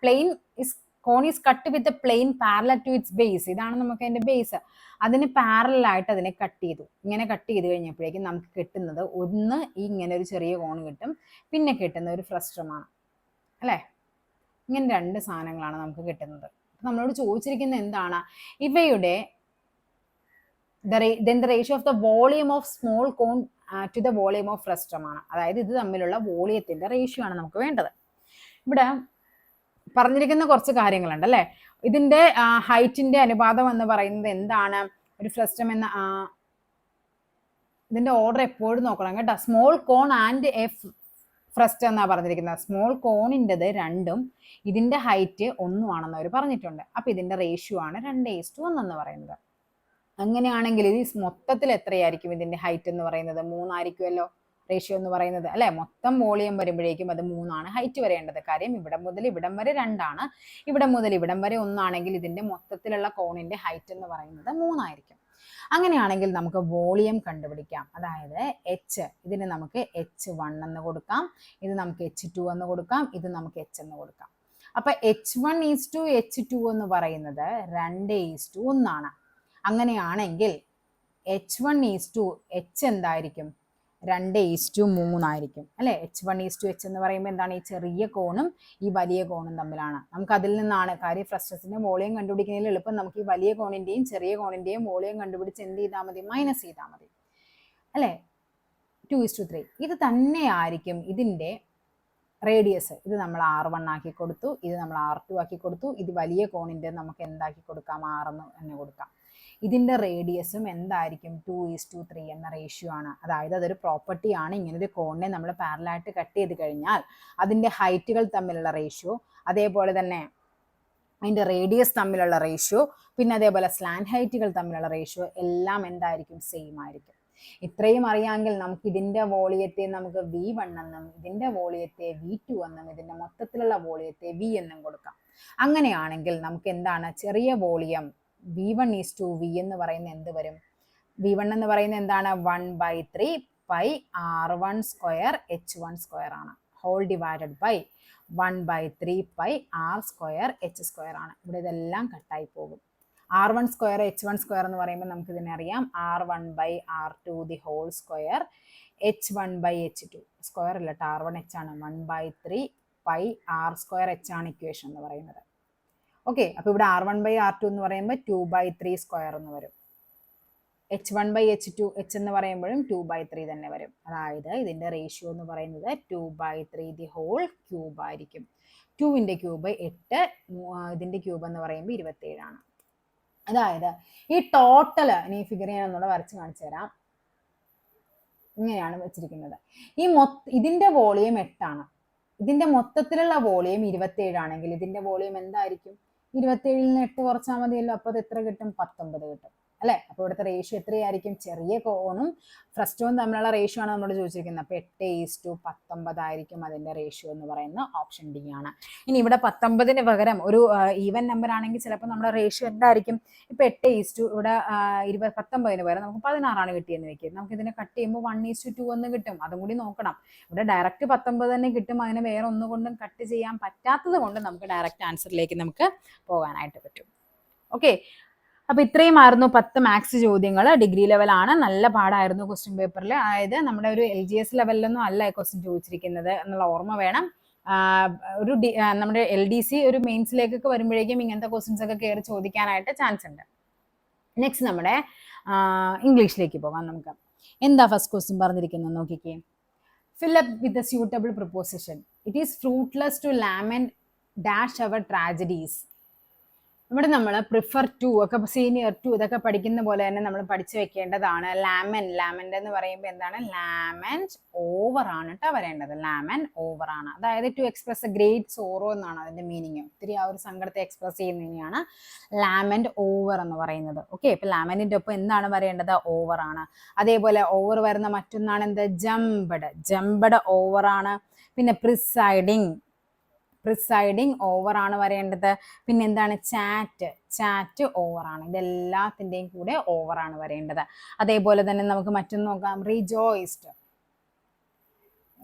plane is cone is cut with a plane parallel to its base. ഇതാണ് നമുക്ക് അതിന്റെ ബേസ്. അതിന് പാരലൽ ആയിട്ട് അതിനെ കട്ട് ചെയ്തു. ഇങ്ങനെ കട്ട് ചെയ്ത് കഴിഞ്ഞപ്പോഴേക്കും നമുക്ക് കിട്ടുന്നത് ഒന്ന് ഇങ്ങനെ ഒരു ചെറിയ കോൺ കിട്ടും, പിന്നെ കിട്ടുന്ന ഒരു ഫ്രസ്റ്റമാണ് അല്ലേ. ഇങ്ങനെ 2 സാധനങ്ങളാണ് നമുക്ക് കിട്ടുന്നത്. നമ്മളോട് ചോദിച്ചിരിക്കുന്നത് എന്താണ്? ഇവയുടെ then the ratio of the volume of small cone to the volume of frustum ആണ്. അതായത് ഇത് തമ്മിലുള്ള വോളിയത്തിന്റെ റേഷ്യോ ആണ് നമുക്ക് വേണ്ടത്. ഇവിടെ പറഞ്ഞിരിക്കുന്ന കുറച്ച് കാര്യങ്ങളുണ്ട് അല്ലേ. ഇതിന്റെ ഹൈറ്റിന്റെ അനുപാതം എന്ന് പറയുന്നത് എന്താണ്? ഒരു ഫ്രസ്റ്റം എന്ന ഇതിന്റെ ഓർഡർ എപ്പോഴും നോക്കണം കേട്ടോ. Small cone and frustum എന്നാ പറഞ്ഞിരിക്കുന്നത്. സ്മോൾ കോണിൻ്റെത് 2ഉം ഇതിന്റെ ഹൈറ്റ് 1 ആണെന്ന് അവർ പറഞ്ഞിട്ടുണ്ട്. അപ്പൊ ഇതിന്റെ റേഷ്യോ ആണ് 2:1 എന്ന് പറയുന്നത്. അങ്ങനെയാണെങ്കിൽ ഇത് മൊത്തത്തിൽ എത്രയായിരിക്കും ഇതിന്റെ ഹൈറ്റ് എന്ന് പറയുന്നത്? 3 ആയിരിക്കുമല്ലോ റേഷ്യോ എന്ന് പറയുന്നത് അല്ലെ. മൊത്തം വോളിയം വരുമ്പോഴേക്കും അത് 3 ആണ് ഹൈറ്റ് വരേണ്ടത്. കാര്യം ഇവിടെ മുതൽ ഇവിടം വരെ 2 ആണ്, ഇവിടെ മുതൽ ഇവിടം വരെ 1 ആണെങ്കിൽ ഇതിന്റെ മൊത്തത്തിലുള്ള കോണിന്റെ ഹൈറ്റ് എന്ന് പറയുന്നത് 3 ആയിരിക്കും. അങ്ങനെയാണെങ്കിൽ നമുക്ക് വോളിയം കണ്ടുപിടിക്കാം. അതായത് H, ഇതിന് നമുക്ക് H1 എന്ന് കൊടുക്കാം, ഇത് നമുക്ക് H2 എന്ന് കൊടുക്കാം, ഇത് നമുക്ക് H എന്ന് കൊടുക്കാം. അപ്പൊ H1:H2 എന്ന് പറയുന്നത് 2:1 ആണ്. അങ്ങനെയാണെങ്കിൽ H1:H എന്തായിരിക്കും? 2:3 ആയിരിക്കും അല്ലേ. H1:H എന്ന് പറയുമ്പോൾ എന്താണ്, ഈ ചെറിയ കോണും ഈ വലിയ കോണും തമ്മിലാണ്. നമുക്ക് അതിൽ നിന്നാണ് കാര്യം ഫ്രസ്റ്റസിന്റെ വോളിയം കണ്ടുപിടിക്കുന്നതിൽ എളുപ്പം നമുക്ക് ഈ വലിയ കോണിന്റെയും ചെറിയ കോണിന്റെയും വോളിയം കണ്ടുപിടിച്ച് എന്ത് ചെയ്താൽ മതി, മൈനസ് ചെയ്താൽ മതി അല്ലേ. 2:3 ഇത് തന്നെയായിരിക്കും ഇതിന്റെ റേഡിയസ്. ഇത് നമ്മൾ R1 ആക്കി കൊടുത്തു, ഇത് നമ്മൾ R2 ആക്കി കൊടുത്തു, ഇത് വലിയ കോണിന്റെ നമുക്ക് എന്താക്കി കൊടുക്കാം, R എന്ന് തന്നെ കൊടുക്കാം. ഇതിന്റെ റേഡിയസും എന്തായിരിക്കും, 2:3 എന്ന റേഷ്യോ ആണ്. അതായത് അതൊരു പ്രോപ്പർട്ടി ആണ്. ഇങ്ങനൊരു കോണിനെ നമ്മൾ പാരലായിട്ട് കട്ട് ചെയ്ത് കഴിഞ്ഞാൽ അതിന്റെ ഹൈറ്റുകൾ തമ്മിലുള്ള റേഷ്യോ, അതേപോലെ തന്നെ അതിന്റെ റേഡിയസ് തമ്മിലുള്ള റേഷ്യോ, പിന്നെ അതേപോലെ സ്ലാൻഡ് ഹൈറ്റുകൾ തമ്മിലുള്ള റേഷ്യോ എല്ലാം എന്തായിരിക്കും, സെയിം ആയിരിക്കും. ഇത്രയും അറിയാമെങ്കിൽ നമുക്ക് ഇതിന്റെ വോളിയത്തെ നമുക്ക് V1 എന്നും ഇതിന്റെ വോളിയത്തെ V2 എന്നും ഇതിന്റെ മൊത്തത്തിലുള്ള വോളിയത്തെ V എന്നും കൊടുക്കാം. അങ്ങനെയാണെങ്കിൽ നമുക്ക് എന്താണ്, ചെറിയ വോളിയം V1:V എന്ന് പറയുന്നത് എന്ത് വരും, V1 എന്ന് പറയുന്നത് എന്താണ്, 1/3 പൈ R1² H1² ആണ്, whole divided by 1/3 pi R² H² ആണ്. ഇവിടെ ഇതെല്ലാം കട്ടായി പോകും. R1² H1² എന്ന് പറയുമ്പോൾ നമുക്ക് ഇതിനറിയാം R1/R2 the whole square H1/H2 square അല്ല, R1 H ആണ്, 1/3 പൈ R² H ആണ് ഇക്വേഷൻ എന്ന് പറയുന്നത്. ഓക്കെ, അപ്പൊ ഇവിടെ R1/R2 എന്ന് പറയുമ്പോൾ 2/3 സ്ക്വയർ എന്ന് വരും. H1/H2 H എന്ന് പറയുമ്പോഴും 2/3 തന്നെ വരും. അതായത് ഇതിന്റെ റേഷ്യോ എന്ന് പറയുന്നത് 2/3 ദി ഹോൾ ക്യൂബ് ആയിരിക്കും. 2ന്റെ ക്യൂബ് 8, ഇതിന്റെ ക്യൂബ് എന്ന് പറയുമ്പോൾ 27 ആണ്. അതായത് ഈ ടോട്ടൽ ഇനി ഫിഗർ ഞാൻ ഒന്നുകൂടെ വരച്ച് കാണിച്ചു തരാം. ഇങ്ങനെയാണ് വെച്ചിരിക്കുന്നത്. ഇതിന്റെ വോളിയം 8 ആണ്. ഇതിന്റെ മൊത്തത്തിലുള്ള വോളിയം 27 ആണെങ്കിൽ ഇതിന്റെ വോളിയം എന്തായിരിക്കും, 27ൽ നിന്ന് 8 കുറച്ചാൽ മതിയല്ലോ. അപ്പോൾ അത് എത്ര കിട്ടും, 19 കിട്ടും അല്ലെ. അപ്പോൾ ഇവിടുത്തെ റേഷ്യോ എത്രയായിരിക്കും, ചെറിയ കോണും ഫ്രസ്റ്റവും തമ്മിലുള്ള റേഷ്യോ ആണ് നമ്മൾ ചോദിച്ചിരിക്കുന്നത്. അപ്പോൾ 8:19 ആയിരിക്കും അതിന്റെ റേഷ്യോ എന്ന് പറയുന്ന ഓപ്ഷൻ ഡി ആണ്. ഇനി ഇവിടെ 19ന് പകരം ഒരു ഈവൻ നമ്പർ ആണെങ്കിൽ ചിലപ്പോൾ നമ്മുടെ റേഷ്യോ എന്തായിരിക്കും, ഇപ്പൊ 8 ഇവിടെ 19ന് പകരം നമുക്ക് 16 ആണ് കിട്ടിയെന്ന് വെക്കുക. നമുക്ക് ഇതിനെ കട്ട് ചെയ്യുമ്പോൾ 1:2 എന്ന് കിട്ടും. അതും കൂടി നോക്കണം. ഇവിടെ ഡയറക്റ്റ് 19 തന്നെ കിട്ടും. അതിനെ വേറെ ഒന്നുകൊണ്ടും കട്ട് ചെയ്യാൻ പറ്റാത്തത് കൊണ്ട് നമുക്ക് ഡയറക്റ്റ് ആൻസറിലേക്ക് നമുക്ക് പോകാനായിട്ട് പറ്റും. ഓക്കെ, അപ്പൊ ഇത്രയുമായിരുന്നു 10 മാത്സ് ചോദ്യങ്ങൾ. ഡിഗ്രി ലെവലാണ്, നല്ല പാടായിരുന്നു ക്വസ്റ്റ്യൻ പേപ്പറിൽ. അതായത് നമ്മുടെ ഒരു LGS ലെവലിലൊന്നും അല്ല ക്വസ്റ്റ്യൻ ചോദിച്ചിരിക്കുന്നത് എന്നുള്ള ഓർമ്മ വേണം. ഒരു നമ്മുടെ LDC ഒരു മെയിൻസിലേക്കൊക്കെ വരുമ്പോഴേക്കും ഇങ്ങനത്തെ ക്വസ്റ്റ്യൻസ് ഒക്കെ കയറി ചോദിക്കാനായിട്ട് ചാൻസ് ഉണ്ട്. നെക്സ്റ്റ് നമ്മുടെ ഇംഗ്ലീഷിലേക്ക് പോകാം. നമുക്ക് എന്താ ഫസ്റ്റ് ക്വസ്റ്റ്യൻ പറഞ്ഞിരിക്കുന്നത് നോക്കിക്കേ. fill up with a suitable preposition. It is fruitless to lament dash our tragedies. ഇവിടെ നമ്മൾ പ്രിഫർ ടു ഒക്കെ സീനിയർ ടു ഇതൊക്കെ പഠിക്കുന്ന പോലെ തന്നെ നമ്മൾ പഠിച്ചു വെക്കേണ്ടതാണ്. ലാമന്റ് എന്ന് പറയുമ്പോൾ എന്താണ്, ലാമന്റ് ഓവർ ആണ് കേട്ടോ വരേണ്ടത്. ലാമന്റ് ഓവർ ആണ്, അതായത് to express a great sorrow എന്നാണ് അതിന്റെ മീനിങ്. ഒത്തിരി ആ ഒരു സങ്കടത്തെ എക്സ്പ്രസ് ചെയ്യുന്നതിനെയാണ് ലാമന്റ് ഓവർ എന്ന് പറയുന്നത്. ഓക്കെ, ഇപ്പൊ ലാമന്റിന്റെ ഒപ്പം എന്താണ് വരേണ്ടത്, ഓവർ ആണ്. അതേപോലെ ഓവർ വരുന്ന മറ്റൊന്നാണ് എന്ത്, ജംബഡ് ഓവർ ആണ്. പിന്നെ പ്രിസൈഡിങ് ഓവർ ആണ് വരേണ്ടത്. പിന്നെ എന്താണ്, ചാറ്റ് ഓവർ ആണ്. ഇതെല്ലാത്തിൻ്റെയും കൂടെ ഓവർ ആണ് വരേണ്ടത്. അതേപോലെ തന്നെ നമുക്ക് മറ്റൊന്ന് നോക്കാം,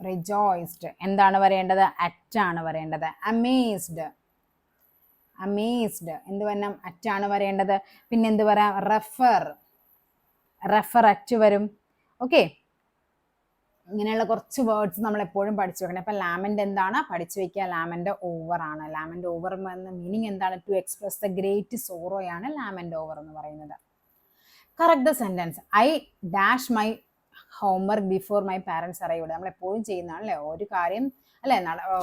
റിജോയ്സ്ഡ് എന്താണ് വരേണ്ടത്, അറ്റ് ആണ് വരേണ്ടത്. അമേസ്ഡ് എന്ത് വരണം, അറ്റാണ് വരേണ്ടത്. പിന്നെ എന്ത് പറയാം, റെഫർ അറ്റ് വരും. ഓക്കെ, ഇങ്ങനെയുള്ള കുറച്ച് വേർഡ്സ് നമ്മൾ എപ്പോഴും പഠിച്ചു വെക്കണം. അപ്പൊ ലാമന്റ് എന്താണ് പഠിച്ചു വെക്കുക, ലാമന്റ് ഓവർ ആണ്. ലാമന്റ് ഓവർ എന്ന മീനിങ് എന്താണ്, ടു എക്സ്പ്രസ് ദ ഗ്രേറ്റ് സോറോയാണ് ലാമന്റ് ഓവർ എന്ന് പറയുന്നത്. Correct the sentence, I dash my homework before my parents arrived. നമ്മൾ എപ്പോഴും ചെയ്യുന്നതാണ് അല്ലേ.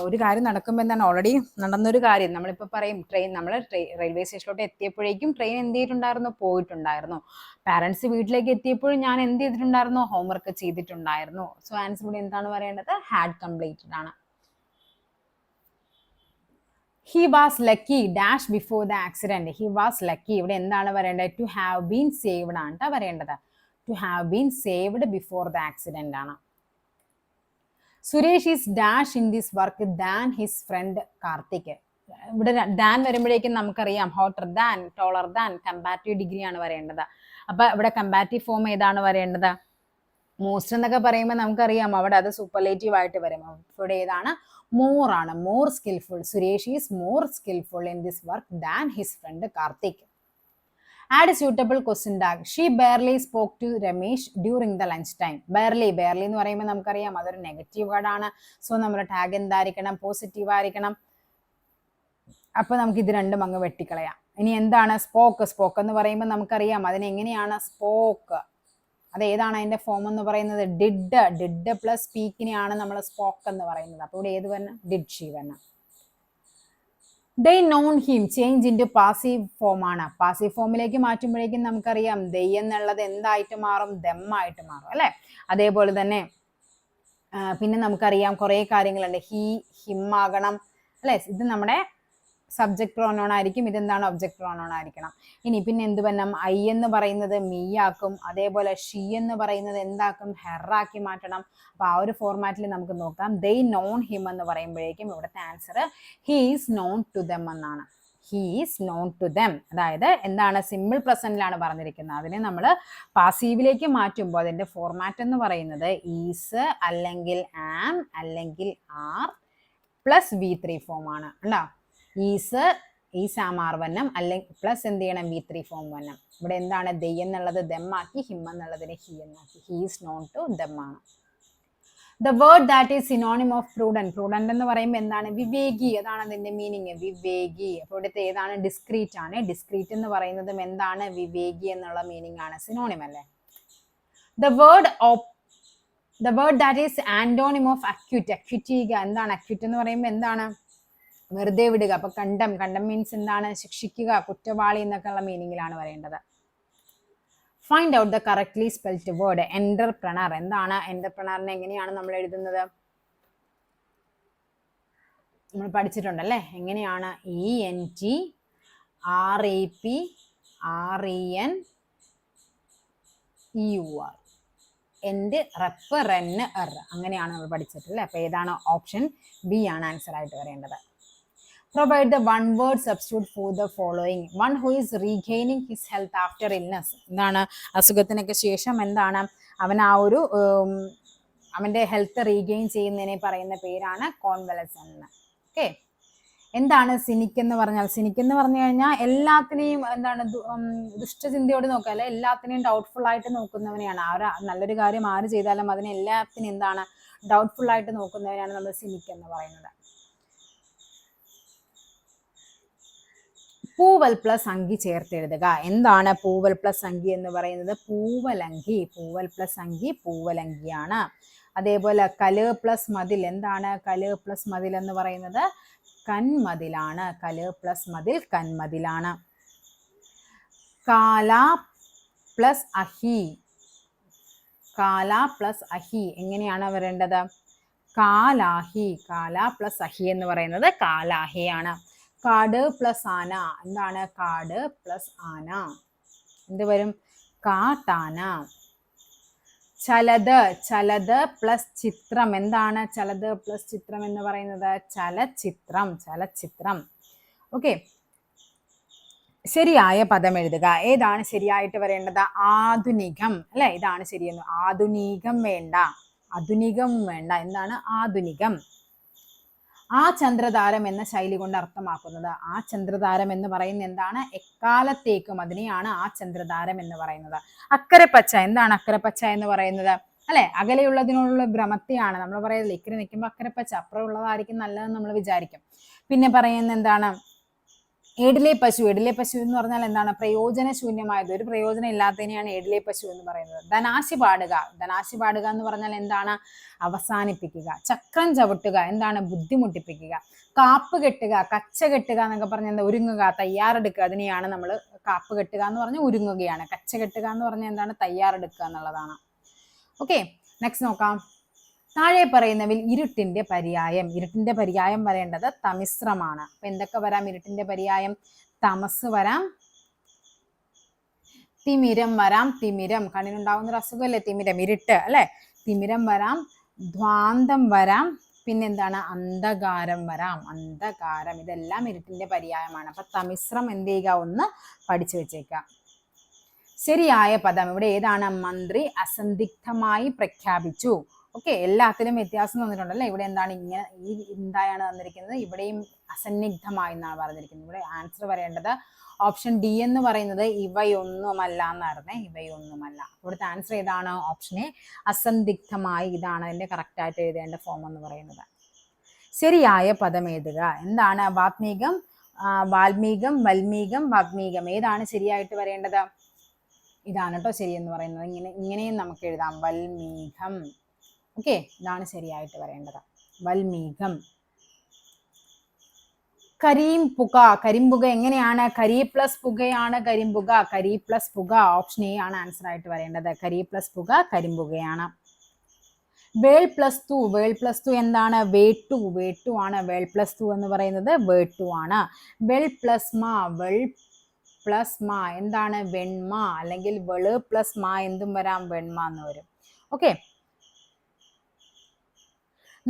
ഒരു കാര്യം നടക്കുമ്പോൾ എന്താണ്, ഓൾറെഡി നടന്നൊരു കാര്യം നമ്മളിപ്പോൾ പറയും, നമ്മൾ റെയിൽവേ സ്റ്റേഷനിലോട്ട് എത്തിയപ്പോഴേക്കും ട്രെയിൻ എന്ത് ചെയ്തിട്ടുണ്ടായിരുന്നു, പോയിട്ടുണ്ടായിരുന്നു. പാരന്റ്സ് വീട്ടിലേക്ക് എത്തിയപ്പോഴും ഞാൻ എന്ത് ചെയ്തിട്ടുണ്ടായിരുന്നു, ഹോംവർക്ക് ചെയ്തിട്ടുണ്ടായിരുന്നു. സോ ആൻസർ ഇവിടെ എന്താണ് പറയേണ്ടത്, ഹാഡ് കംപ്ലീറ്റഡ് ആണ്. He was lucky dash before the accident. He was lucky ഇവിടെ എന്താണ് പറയേണ്ടത്, ടു ഹാവ് ബീൻ സേവ്ഡ് ആണ് കേട്ടോ പറയേണ്ടത്. To have been saved before the accident ആണ്. Suresh is dash in this work than his friend Karthik. ഇവിടെ than വരുമ്പോഴേക്കും നമുക്കറിയാം hotter than, taller than, comparative degree ആണ് വരേണ്ടത്. അപ്പൊ ഇവിടെ കമ്പാരിറ്റീവ് ഫോം ഏതാണ് വരേണ്ടത്, മോസ്റ്റ് എന്നൊക്കെ പറയുമ്പോൾ നമുക്കറിയാം അവിടെ അത് സൂപ്പർലേറ്റീവ് ആയിട്ട് വരും. ഇവിടെ ഏതാണ്, മോർ ആണ്, more skilful. Suresh is more skilful in this work than his friend Karthik. Add suitable question tag. She barely spoke to Ramesh during the lunch time. Barely എന്ന് പറയുമ്പോൾ നമുക്കറിയാം അതൊരു നെഗറ്റീവ് വേർഡ് ആണ്. സോ നമ്മുടെ ടാഗ് എന്തായിരിക്കണം? പോസിറ്റീവ് ആയിരിക്കണം. അപ്പൊ നമുക്ക് ഇത് രണ്ടും അങ്ങ് വെട്ടിക്കളയാം. ഇനി എന്താണ് സ്പോക്ക് എന്ന് പറയുമ്പോൾ നമുക്കറിയാം അതിനെങ്ങനെയാണ് സ്പോക്ക്, അത് ഏതാണ് അതിന്റെ ഫോം എന്ന് പറയുന്നത്? ഡിഡ് പ്ലസ് സ്പീക്കിനെയാണ് നമ്മൾ സ്പോക്ക് എന്ന് പറയുന്നത്. അപ്പോൾ ഇവിടെ ഏത് വരണം? ഡിഡ് ഷീ വരണം. they known him change into passive form ആണ്. പാസീവ് ഫോമിലേക്ക് മാറ്റുമ്പോഴേക്കും നമുക്കറിയാം they എന്നുള്ളത് എന്തായിട്ട് മാറും? them ആയിട്ട് മാറും അല്ലെ. അതേപോലെ തന്നെ പിന്നെ നമുക്കറിയാം കുറെ കാര്യങ്ങളുണ്ട്. ഹി ഹിം ആകണം അല്ലെ. ഇത് നമ്മുടെ സബ്ജക്ട് പ്രോനൗൺ ആയിരിക്കും. ഇതെന്താണ്? ഒബ്ജക്ട് പ്രോനൗൺ ആയിരിക്കണം. ഇനി പിന്നെ എന്ത് വരണം? ഐ എന്ന് പറയുന്നത് മീ ആക്കും. അതേപോലെ ഷീ എന്ന് പറയുന്നത് എന്താക്കും? ഹെറാക്കി മാറ്റണം. അപ്പൊ ആ ഒരു ഫോർമാറ്റിൽ നമുക്ക് നോക്കാം. they known him എന്ന് പറയുമ്പോഴേക്കും ഇവിടുത്തെ answer he is known to them എന്നാണ്. he is known to them. അതായത് എന്താണ്? സിമ്പിൾ പ്രസന്റിലാണ് പറഞ്ഞിരിക്കുന്നത്. അതിനെ നമ്മൾ പാസീവിലേക്ക് മാറ്റുമ്പോൾ അതിന്റെ ഫോർമാറ്റ് എന്ന് പറയുന്നത് ഈസ് അല്ലെങ്കിൽ ആം അല്ലെങ്കിൽ ആർ പ്ലസ് V3 ഫോം ആണ്. ഉണ്ടോ? ഈസ് ആം ആർ വന്നം അല്ലെങ്കിൽ പ്ലസ് എന്ത് ചെയ്യണം? V3 form വന്നം. ഇവിടെ എന്താണ്? they എന്നുള്ളത് them ആക്കി, ഹിം എന്നുള്ളതിനെ he എന്നാക്കി. he is known to them ആണ്. the word that is synonym of prudent എന്ന് പറയുമ്പോൾ എന്താണ്? വിവേകി. അതാണ് അതിന്റെ മീനിങ്, വിവേകി. അപ്പോൾ ഇവിടുത്തെ ഏതാണ്? ഡിസ്ക്രീറ്റ് ആണ്. ഡിസ്ക്രീറ്റ് എന്ന് പറയുന്നതും എന്താണ്? വിവേകി എന്നുള്ള മീനിങ് ആണ്. സിനോണിം അല്ലേ. the word that is antonym of acute എന്താണ്? acute എന്ന് പറയുമ്പോൾ എന്താണ്? വെറുതെ വിടുക. അപ്പൊ കണ്ടം മീൻസ് എന്താണ്? ശിക്ഷിക്കുക, കുറ്റവാളി എന്നൊക്കെയുള്ള മീനിങ്ങിലാണ് വരേണ്ടത്. Find out the correctly spelled word. Entrepreneur എന്താണ്? എന്റർപ്രണറിനെ എങ്ങനെയാണ് നമ്മൾ എഴുതുന്നത്? നമ്മൾ പഠിച്ചിട്ടുണ്ടല്ലേ എങ്ങനെയാണ്? ENTREPRENEUR എന്റർപ്രണർ അങ്ങനെയാണ് നമ്മൾ പഠിച്ചിട്ടില്ലേ. അപ്പൊ ഏതാണ്? ഓപ്ഷൻ ബി ആണ് ആൻസർ ആയിട്ട് വരേണ്ടത്. Provide the one word substitute for the following. One who is regaining his health after illness. എന്താണ്? അസുഖത്തിനൊക്കെ ശേഷം എന്താണ് അവൻ ആ ഒരു അവന്റെ ഹെൽത്ത് റീഗെയിൻ ചെയ്യുന്നതിനെ പറയുന്ന പേരാണ് കോൺവലസന്റ്. ഓക്കെ. എന്താണ് സിനിക് എന്ന് പറഞ്ഞാൽ? സിനിക് എന്ന് പറഞ്ഞു കഴിഞ്ഞാൽ എല്ലാത്തിനെയും എന്താണ്? ദുഷ്ടചിന്തയോട് നോക്കുക അല്ലെ, എല്ലാത്തിനെയും ഡൗട്ട്ഫുൾ ആയിട്ട് നോക്കുന്നവനെയാണ്. നല്ലൊരു കാര്യം ആര് ചെയ്താലും അതിനെ എല്ലാത്തിനും എന്താണ്? ഡൗട്ട്ഫുൾ ആയിട്ട് നോക്കുന്നവനെയാണ് നമ്മൾ സിനിക് എന്ന് പറയുന്നത്. പൂവൽ പ്ലസ് അങ്കി ചേർത്ത് എഴുതുക. എന്താണ് പൂവൽ പ്ലസ് അങ്കി എന്ന് പറയുന്നത്? പൂവലങ്കി. പൂവൽ പ്ലസ് അങ്കി പൂവലങ്കിയാണ്. അതേപോലെ കല് പ്ലസ് മതിൽ. എന്താണ് കല് പ്ലസ് മതിൽ എന്ന് പറയുന്നത്? കന്മതിലാണ്. കല് പ്ലസ് മതിൽ കന്മതിലാണ്. കാല പ്ലസ് അഹി. കാല പ്ലസ് അഹി എങ്ങനെയാണ് വരേണ്ടത്? കാലാഹി. കാല പ്ലസ് അഹി എന്ന് പറയുന്നത് കാലാഹിയാണ്. കാട് പ്ലസ് ആന. എന്താണ്? കാട് പ്ലസ് ആന എന്ത് വരും? കാട്ടാന. ചലത് പ്ലസ് ചിത്രം. എന്താണ് ചലത് പ്ലസ് ചിത്രം എന്ന് പറയുന്നത്? ചലച്ചിത്രം. ഓക്കെ. ശരിയായ പദം എഴുതുക. ഏതാണ് ശരിയായിട്ട് വരേണ്ടത്? ആധുനികം അല്ലെ. ഇതാണ് ശരിയെന്ന്. ആധുനികം വേണ്ട, എന്താണ്? ആധുനികം. ആ ചന്ദ്രതാരം എന്ന ശൈലി കൊണ്ട് അർത്ഥമാക്കുന്നത്? ആ ചന്ദ്രതാരം എന്ന് പറയുന്നത് എന്താണ്? എക്കാലത്തേക്കും അതിനെയാണ് ആ ചന്ദ്രതാരം എന്ന് പറയുന്നത്. അക്കരപ്പച്ച. എന്താണ് അക്കരപ്പച്ച എന്ന് പറയുന്നത്? അല്ലെ, അകലെയുള്ളതിനുള്ള ഭ്രമത്തെയാണ് നമ്മൾ പറയുന്നത്. ഇക്കരെ നിൽക്കുമ്പോൾ അക്കരപ്പച്ച, അപ്പുറം ഉള്ളതായിരിക്കും നല്ലതെന്ന് നമ്മൾ വിചാരിക്കും. പിന്നെ പറയുന്നത് എന്താണ്? ഏടിലെ പശു എന്ന് പറഞ്ഞാൽ എന്താണ്? പ്രയോജനശൂന്യമായത്, ഒരു പ്രയോജനം ഇല്ലാത്തതിനെയാണ് ഏടിലെ പശു എന്ന് പറയുന്നത്. ധനാശി പാടുക എന്ന് പറഞ്ഞാൽ എന്താണ്? അവസാനിപ്പിക്കുക. ചക്രം ചവിട്ടുക എന്താണ്? ബുദ്ധിമുട്ടിപ്പിക്കുക. കാപ്പ് കെട്ടുക, കച്ച കെട്ടുക എന്നൊക്കെ പറഞ്ഞാൽ എന്താ? ഒരുങ്ങുക, തയ്യാറെടുക്കുക. അതിനെയാണ് നമ്മൾ കാപ്പ് കെട്ടുക എന്ന് പറഞ്ഞാൽ ഒരുങ്ങുകയാണ്. കച്ച കെട്ടുക എന്ന് പറഞ്ഞാൽ എന്താണ്? തയ്യാറെടുക്കുക എന്നുള്ളതാണ്. ഓക്കെ, നെക്സ്റ്റ് നോക്കാം. താഴെ പറയുന്നവിൽ ഇരുട്ടിന്റെ പര്യായം വരേണ്ടത് തമിശ്രമാണ്. അപ്പൊ എന്തൊക്കെ വരാം? ഇരുട്ടിന്റെ പര്യായം തമസ് വരാം, തിമിരം വരാം. കണ്ണിനുണ്ടാകുന്ന ഒരു അസുഖമല്ലേ തിമിരം, ഇരുട്ട് അല്ലെ. തിമിരം വരാം, ധ്വാന്തം വരാം, പിന്നെന്താണ്? അന്ധകാരം വരാം. ഇതെല്ലാം ഇരുട്ടിന്റെ പര്യായമാണ്. അപ്പൊ തമിശ്രം എന്ത് ചെയ്യുക? ഒന്ന് പഠിച്ചു വെച്ചേക്കാം. ശരിയായ പദം ഇവിടെ ഏതാണ്? മന്ത്രി അസന്ദിഗ്ധമായി പ്രഖ്യാപിച്ചു. ഓക്കെ, എല്ലാത്തിലും വ്യത്യാസം തന്നിട്ടുണ്ടല്ലോ. ഇവിടെ എന്താണ് ഇങ്ങനെ ഈ എന്തായാണ് തന്നിരിക്കുന്നത്, ഇവിടെയും അസന്നിഗ്ധമായി എന്നാണ് പറഞ്ഞിരിക്കുന്നത്. ഇവിടെ ആൻസർ വരേണ്ടത് ഓപ്ഷൻ ഡി എന്ന് പറയുന്നത് ഇവയൊന്നുമല്ല എന്നായിരുന്നേ, ഇവയൊന്നുമല്ല. ഇവിടുത്തെ ആൻസർ ഏതാണ്? ഓപ്ഷൻ എ അസന്ദിഗ്ധമായി. ഇതാണ് അതിന്റെ കറക്റ്റ് ആയിട്ട് എഴുതേണ്ട ഫോം എന്ന് പറയുന്നത്. ശരിയായ പദം എഴുതുക. എന്താണ്? വാത്മീകം, വാൽമീകം, വൽമീകം, വാഗ്മീകം. ഏതാണ് ശരിയായിട്ട് വരേണ്ടത്? ഇതാണ് കേട്ടോ ശരിയെന്ന് പറയുന്നത്. ഇങ്ങനെയും നമുക്ക് എഴുതാം, വൽമീകം. ഓക്കെ, ഇതാണ് ശരിയായിട്ട് വരേണ്ടത്, വൽമീകം. കരീം പുക, കരിമ്പുക എങ്ങനെയാണ്? കരി പ്ലസ് പുകയാണ് കരിമ്പുക, കരി പ്ലസ് പുക. ഓപ്ഷൻ എ ആണ് ആൻസർ ആയിട്ട് വരേണ്ടത്. കരി പ്ലസ് പുക കരിമ്പുകയാണ്. വേൾ പ്ലസ് ടു, വേൾ പ്ലസ് ടു എന്താണ്? വേട്ടു, വേട്ടു ആണ്. വേൾ പ്ലസ് ടു എന്ന് പറയുന്നത് വേട്ടു ആണ്. വെൾ പ്ലസ് മാ, വെൾ പ്ലസ് മാ എന്താണ്? വെണ്മ, അല്ലെങ്കിൽ വെള് പ്ലസ് മാ എന്തും വരാം, വെണ്മ എന്ന് വരും. ഓക്കെ,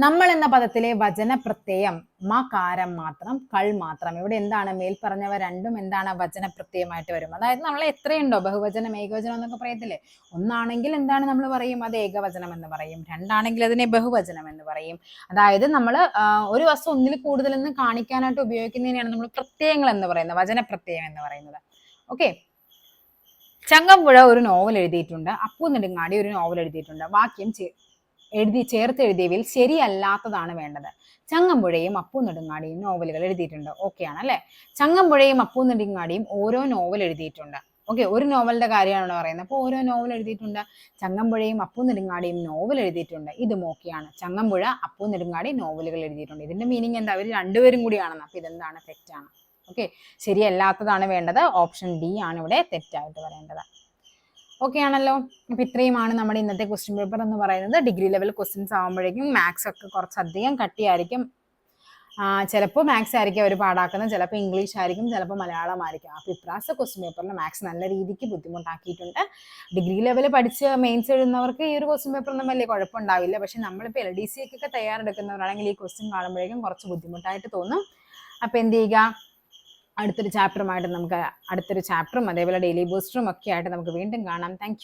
നമ്മൾ എന്ന പദത്തിലെ വചനപ്രത്യയം മകാരം മാത്രം, കൾ മാത്രം. ഇവിടെ എന്താണ്? മേൽപ്പറഞ്ഞവ രണ്ടും എന്താണ്? വചനപ്രത്യയമായിട്ട് വരും. അതായത് നമ്മൾ എത്രയുണ്ടോ ബഹുവചനം ഏകവചനം എന്നൊക്കെ പറയത്തില്ലേ, ഒന്നാണെങ്കിൽ എന്താണ് നമ്മൾ പറയും? അത് ഏകവചനം എന്ന് പറയും. രണ്ടാണെങ്കിൽ അതിനെ ബഹുവചനം എന്ന് പറയും. അതായത് നമ്മൾ ഒരു വസ്തു ഒന്നിൽ കൂടുതലെന്ന് കാണിക്കാനായിട്ട് ഉപയോഗിക്കുന്നതിനെയാണ് നമ്മൾ പ്രത്യയങ്ങൾ എന്ന് പറയുന്നത്, വചനപ്രത്യയം എന്ന് പറയുന്നത്. ഓക്കെ, ചങ്ങമ്പുഴ ഒരു നോവൽ എഴുതിയിട്ടുണ്ട്, അപ്പു നെടുങ്ങാടി ഒരു നോവൽ എഴുതിയിട്ടുണ്ട്. വാക്യം ചേർത്ത് എഴുതിയവയിൽ ശരിയല്ലാത്തതാണ് വേണ്ടത്. ചങ്ങമ്പുഴയും അപ്പു നെടുങ്ങാടിയും നോവലുകൾ എഴുതിയിട്ടുണ്ട്. ഓക്കെ ആണല്ലേ? ചങ്ങമ്പുഴയും അപ്പു നെടുങ്ങാടിയും ഓരോ നോവൽ എഴുതിയിട്ടുണ്ട്. ഓക്കെ, ഒരു നോവലിന്റെ കാര്യമാണ് പറയുന്നത്. അപ്പോൾ ഓരോ നോവൽ എഴുതിയിട്ടുണ്ട്. ചങ്ങമ്പുഴയും അപ്പു നെടുങ്ങാടിയും നോവൽ എഴുതിയിട്ടുണ്ട്. ഇതും ഓക്കെയാണ്. ചങ്ങമ്പുഴ അപ്പു നെടുങ്ങാടി നോവലുകൾ എഴുതിയിട്ടുണ്ട്. ഇതിന്റെ മീനിങ് എന്താ? അവർ രണ്ടുപേരും കൂടിയാണെന്ന്. അപ്പൊ ഇതെന്താണ്? തെറ്റാണ്. ഓക്കെ, ശരിയല്ലാത്തതാണ് വേണ്ടത്. ഓപ്ഷൻ ഡി ആണ് ഇവിടെ തെറ്റായിട്ട് വരേണ്ടത്. ഓക്കെ ആണല്ലോ? അപ്പൊ ഇത്രയുമാണ് നമ്മുടെ ഇന്നത്തെ ക്വസ്റ്റ്യൻ പേപ്പർ എന്ന് പറയുന്നത്. ഡിഗ്രി ലെവൽ ക്വസ്റ്റ്യൻസ് ആകുമ്പോഴേക്കും മാത്സ് ഒക്കെ കുറച്ചധികം കട്ടിയായിരിക്കും. ചിലപ്പോൾ മാത്സ് ആയിരിക്കും അവർ പാടാക്കുന്നത്, ചിലപ്പോൾ ഇംഗ്ലീഷ് ആയിരിക്കും, ചിലപ്പോൾ മലയാളം ആയിരിക്കും. അപ്പോൾ ഇപ്രാവശ്യത്തെ ക്വസ്റ്റ്യൻ പേപ്പറിൽ മാത്സ് നല്ല രീതിക്ക് ബുദ്ധിമുട്ടാക്കിയിട്ടുണ്ട്. ഡിഗ്രി ലെവൽ പഠിച്ച് മെയിൻസ് എഴുതുന്നവർക്ക് ഈ ഒരു ക്വസ്റ്റ്യൻ പേപ്പറൊന്നും വലിയ കുഴപ്പമുണ്ടാവില്ല. പക്ഷെ നമ്മളിപ്പോൾ LDC ഒക്കെ തയ്യാറെടുക്കുന്നവരാണെങ്കിൽ ഈ ക്വസ്റ്റ്യൻ കാണുമ്പോഴേക്കും കുറച്ച് ബുദ്ധിമുട്ടായിട്ട് തോന്നും. അപ്പോൾ എന്ത് ചെയ്യുക, അടുത്തൊരു ചാപ്റ്ററുമായിട്ട് നമുക്ക് അടുത്തൊരു ചാപ്റ്ററും അതേപോലെ ഡെയിലി ബൂസ്റ്ററും ഒക്കെ ആയിട്ട് നമുക്ക് വീണ്ടും കാണാം. താങ്ക്